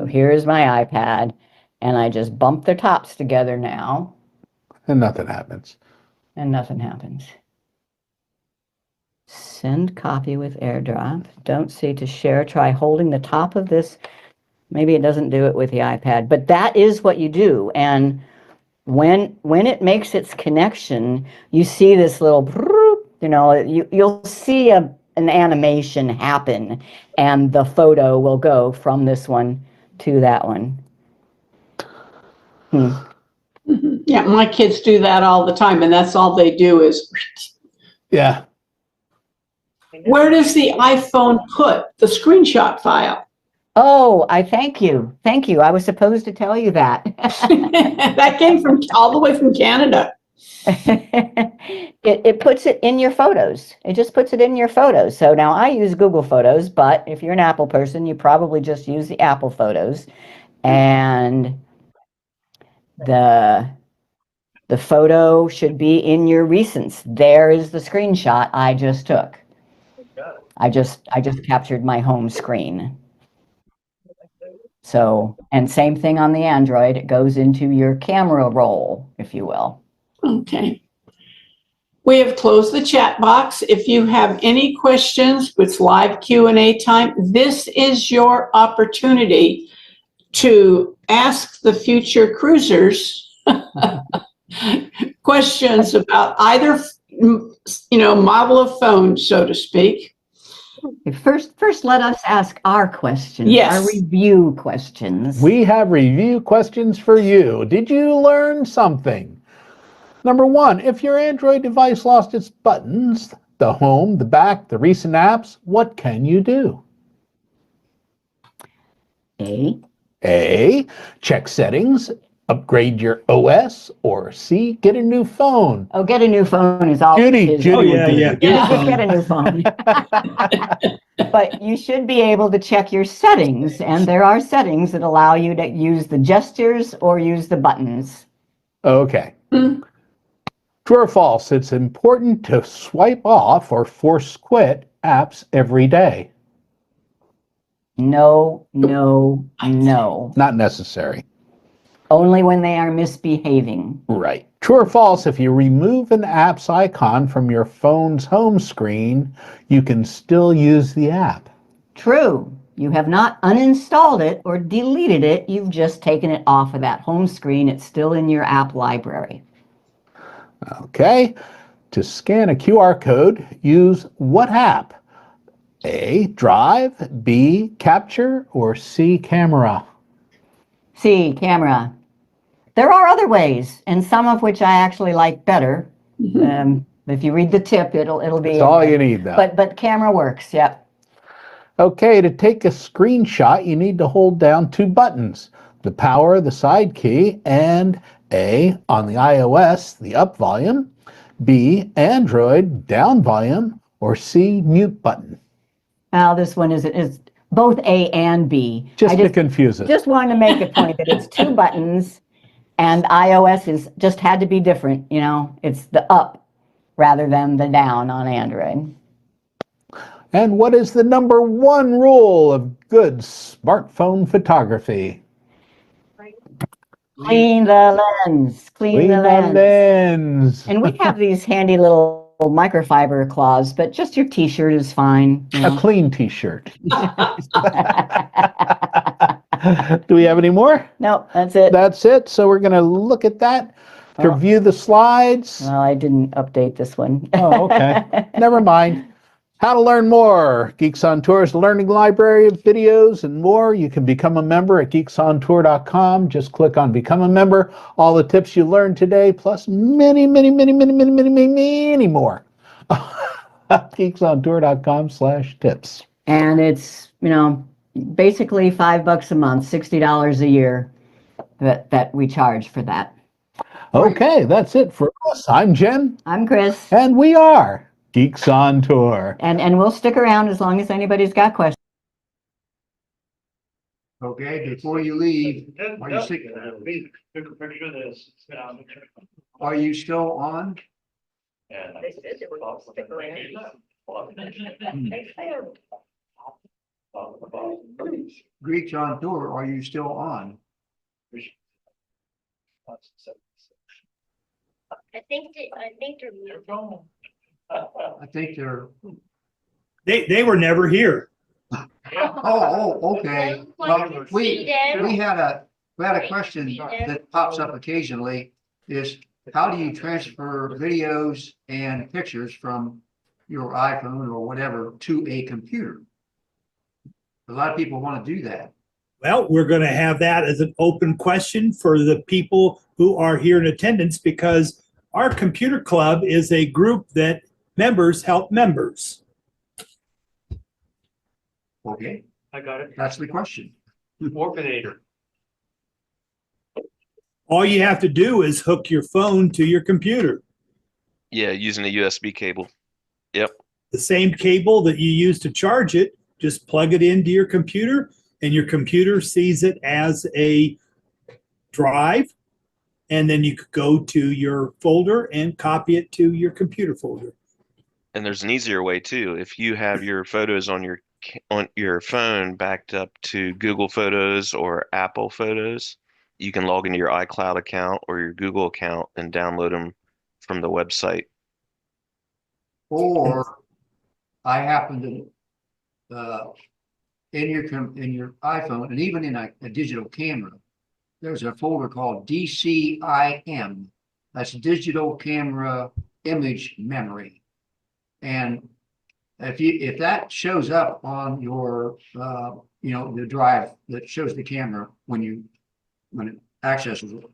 here is my iPad, and I just bump their tops together now, And nothing happens. and nothing happens. Send copy with AirDrop. Don't see to share. Try holding the top of this. Maybe it doesn't do it with the iPad, but that is what you do. And when it makes its connection, you see this little, you'll see an animation happen, and the photo will go from this one to that one. Yeah, my kids do that all the time, and that's all they do is. Yeah. Where does the iPhone put the screenshot file? Oh, I thank you. Thank you. I was supposed to tell you that. That came from all the way from Canada. It puts it in your photos. It just puts it in your photos. So now I use Google Photos, but if you're an Apple person, you probably just use the Apple Photos. And the photo should be in your recents. There is the screenshot I just took. I just captured my home screen. So, and same thing on the Android, it goes into your camera roll, if you will. Okay. We have closed the chat box. If you have any questions, it's live Q&A time. This is your opportunity to ask the future cruisers questions about either, model of phone, so to speak. First, let us ask our questions, Yes. our review questions. We have review questions for you. Did you learn something? Number one, if your Android device lost its buttons, the home, the back, the recent apps, what can you do? A, check settings, upgrade your OS, or C, get a new phone. Oh, get a new phone is all. Judy Oh, would yeah, do yeah. it. Get a new phone. But you should be able to check your settings, and there are settings that allow you to use the gestures or use the buttons. Okay. True or false, it's important to swipe off or force quit apps every day. No. Not necessary. Only when they are misbehaving. Right. True or false, if you remove an app's icon from your phone's home screen, you can still use the app. True. You have not uninstalled it or deleted it. You've just taken it off of that home screen. It's still in your app library. Okay. To scan a QR code, use what app? A, Drive, B, Capture, or C, Camera? C, camera. There are other ways, and some of which I actually like better. If you read the tip, it'll be. That's all you need, though. But camera works. Yep. Okay, to take a screenshot, you need to hold down two buttons, the power, the side key, and A, on the iOS, the up volume, B, Android, down volume, or C, mute button. Now this one is both A and B. Just to confuse it. Just wanted to make a point that it's two buttons, and iOS is just had to be different. It's the up rather than the down on Android. And what is the number one rule of good smartphone photography? Clean the lens. Clean the lens. And we have these handy little microfiber cloths, but just your t-shirt is fine. A clean t-shirt. Do we have any more? No, that's it. That's it. So we're going to look at that to view the slides. Well, I didn't update this one. Oh, okay. Never mind. How to learn more. Geeks on Tour's learning library of videos and more. You can become a member at geeksontour.com. Just click on Become a Member. All the tips you learned today, plus many, many, many, many, many, many, many, many more geeksontour.com/tips. And it's, basically $5 a month, $60 a year that we charge for that. Okay, that's it for us. I'm Jen, I'm Chris, and we are Geeks on Tour. and we'll stick around as long as anybody's got questions. Okay, before you leave, are you still on? Greeks on Tour, are you still on? I think they're mute. I think they're, They were never here. okay. Well, we had a question that pops up occasionally is how do you transfer videos and pictures from your iPhone or whatever to a computer? A lot of people want to do that. Well, we're going to have that as an open question for the people who are here in attendance because our computer club is a group that members help members. Okay, I got it. that's the question. Orbinator. All you have to do is hook your phone to your computer. Yeah, using a USB cable. Yep. The same cable that you use to charge it, just plug it into your computer and your computer sees it as a drive. And then you could go to your folder and copy it to your computer folder. And there's an easier way too. If you have your photos on your phone backed up to Google Photos or Apple Photos, you can log into your iCloud account or your Google account and download them from the website. Or I happen to, in your iPhone and even in a digital camera, there's a folder called DCIM. That's Digital Camera Image Memory. And if that shows up on your, the drive that shows the camera when it accesses it,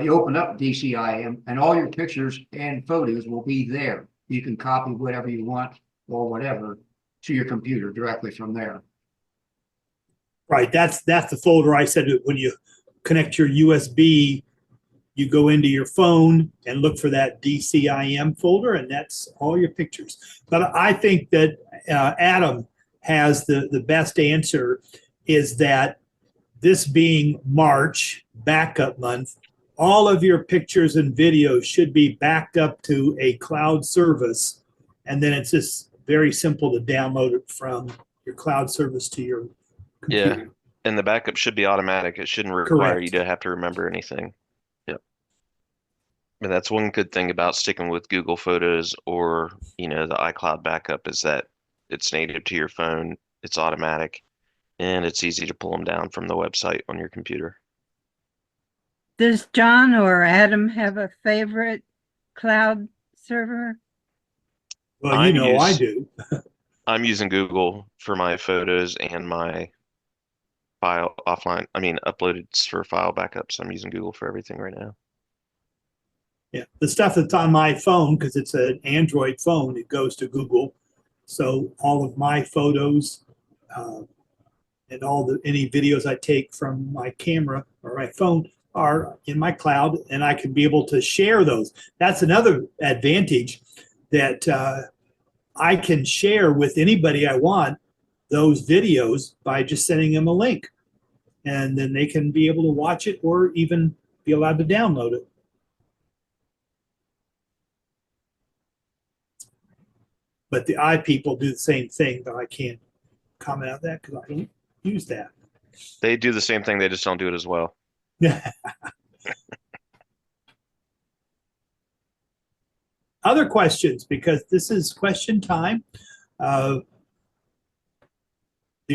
you open up DCIM and all your pictures and photos will be there. You can copy whatever you want or whatever to your computer directly from there. Right, that's the folder I said when you connect your USB, you go into your phone and look for that DCIM folder, and that's all your pictures. But I think that Adam has the best answer is that this being March, backup month, all of your pictures and videos should be backed up to a cloud service, and then it's just very simple to download it from your cloud service to your computer. Yeah. And the backup should be automatic. It shouldn't require Correct. you to have to remember anything. Yep. And that's one good thing about sticking with Google Photos or, the iCloud backup is that it's native to your phone, it's automatic, and it's easy to pull them down from the website on your computer. Does John or Adam have a favorite cloud server? Well, I do. I'm using Google for my photos and my file offline. Uploaded for file backups. I'm using Google for everything right now. Yeah, the stuff that's on my phone, because it's an Android phone, it goes to Google. So all of my photos and any videos I take from my camera or my phone are in my cloud, and I can be able to share those. That's another advantage that I can share with anybody I want those videos by just sending them a link, and then they can be able to watch it or even be allowed to download it. But the iPeople do the same thing, but I can't comment on that because I don't use that. They do the same thing, they just don't do it as well. Other questions, because this is question time. The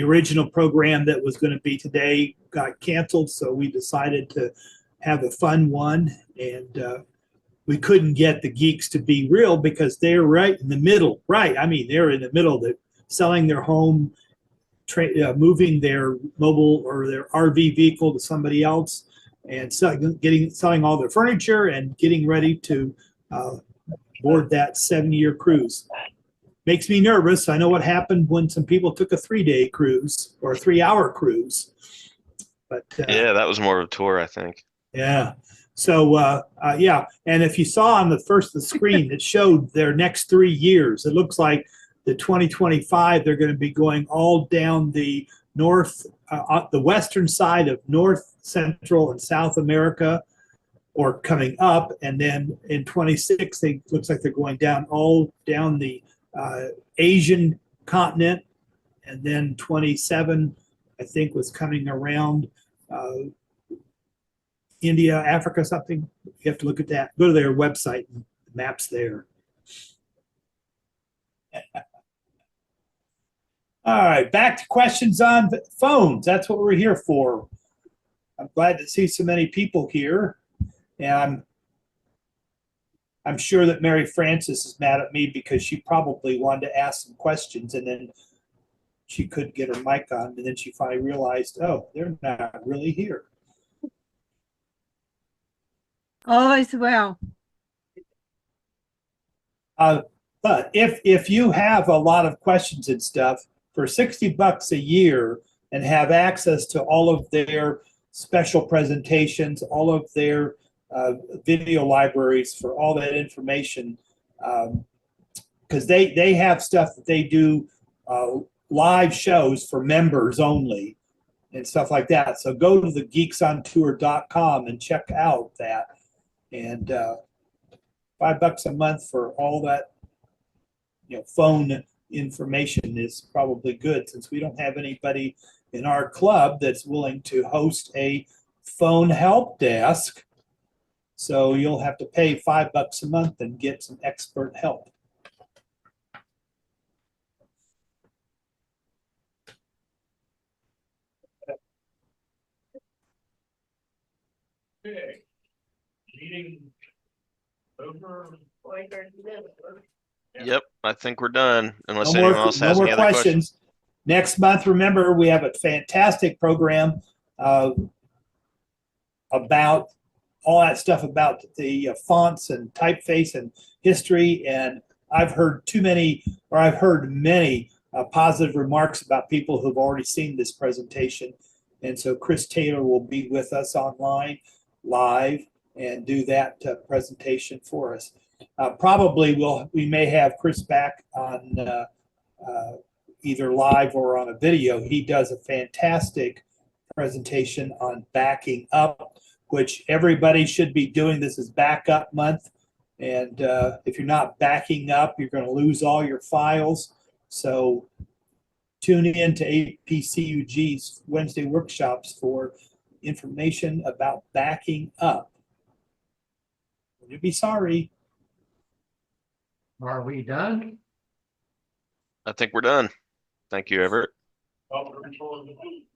original program that was going to be today got canceled, so we decided to have a fun one, and we couldn't get the geeks to be real because they're right in the middle. Right, they're in the middle. They're selling their home, moving their mobile or their RV vehicle to somebody else, and selling all their furniture and getting ready to board that 7-year cruise. Makes me nervous. I know what happened when some people took a 3-day cruise or a 3-hour cruise. But Yeah, that was more of a tour, I think. yeah. So yeah, and if you saw on the first of the screen, it showed their next 3 years. It looks like the 2025 they're going to be going all down the the western side of North, Central, and South America, or coming up, and then in 26 they looks like they're going down all down the Asian continent, and then 27 I think was coming around India, Africa, something. You have to look at that. Go to their website and the maps there. All right, back to questions on phones. That's what we're here for. I'm glad to see so many people here, and I'm sure that Mary Frances is mad at me because she probably wanted to ask some questions, and then she couldn't get her mic on, and then she finally realized, oh, they're not really here. All is well. But if you have a lot of questions and stuff, for $60 a year and have access to all of their special presentations, all of their video libraries for all that information, because they have stuff that they do live shows for members only and stuff like that. So go to the geeksontour.com and check out that. And $5 a month for all that, phone information is probably good, since we don't have anybody in our club that's willing to host a phone help desk. So you'll have to pay $5 a month and get some expert help. Okay. Meeting over. Yep, I think we're done, unless No more, anyone else no has more any other questions. questions. Next month, remember, we have a fantastic program about all that stuff about the fonts and typeface and history. And I've heard many positive remarks about people who've already seen this presentation. And so Chris Taylor will be with us online, live, and do that presentation for us. Probably we may have Chris back on either live or on a video. He does a fantastic presentation on backing up, which everybody should be doing. This is backup month. And if you're not backing up, you're going to lose all your files. So tune in to APCUG's Wednesday workshops for information about backing up. You'll be sorry. Are we done? I think we're done. Thank you, Everett. Well, we're controlling the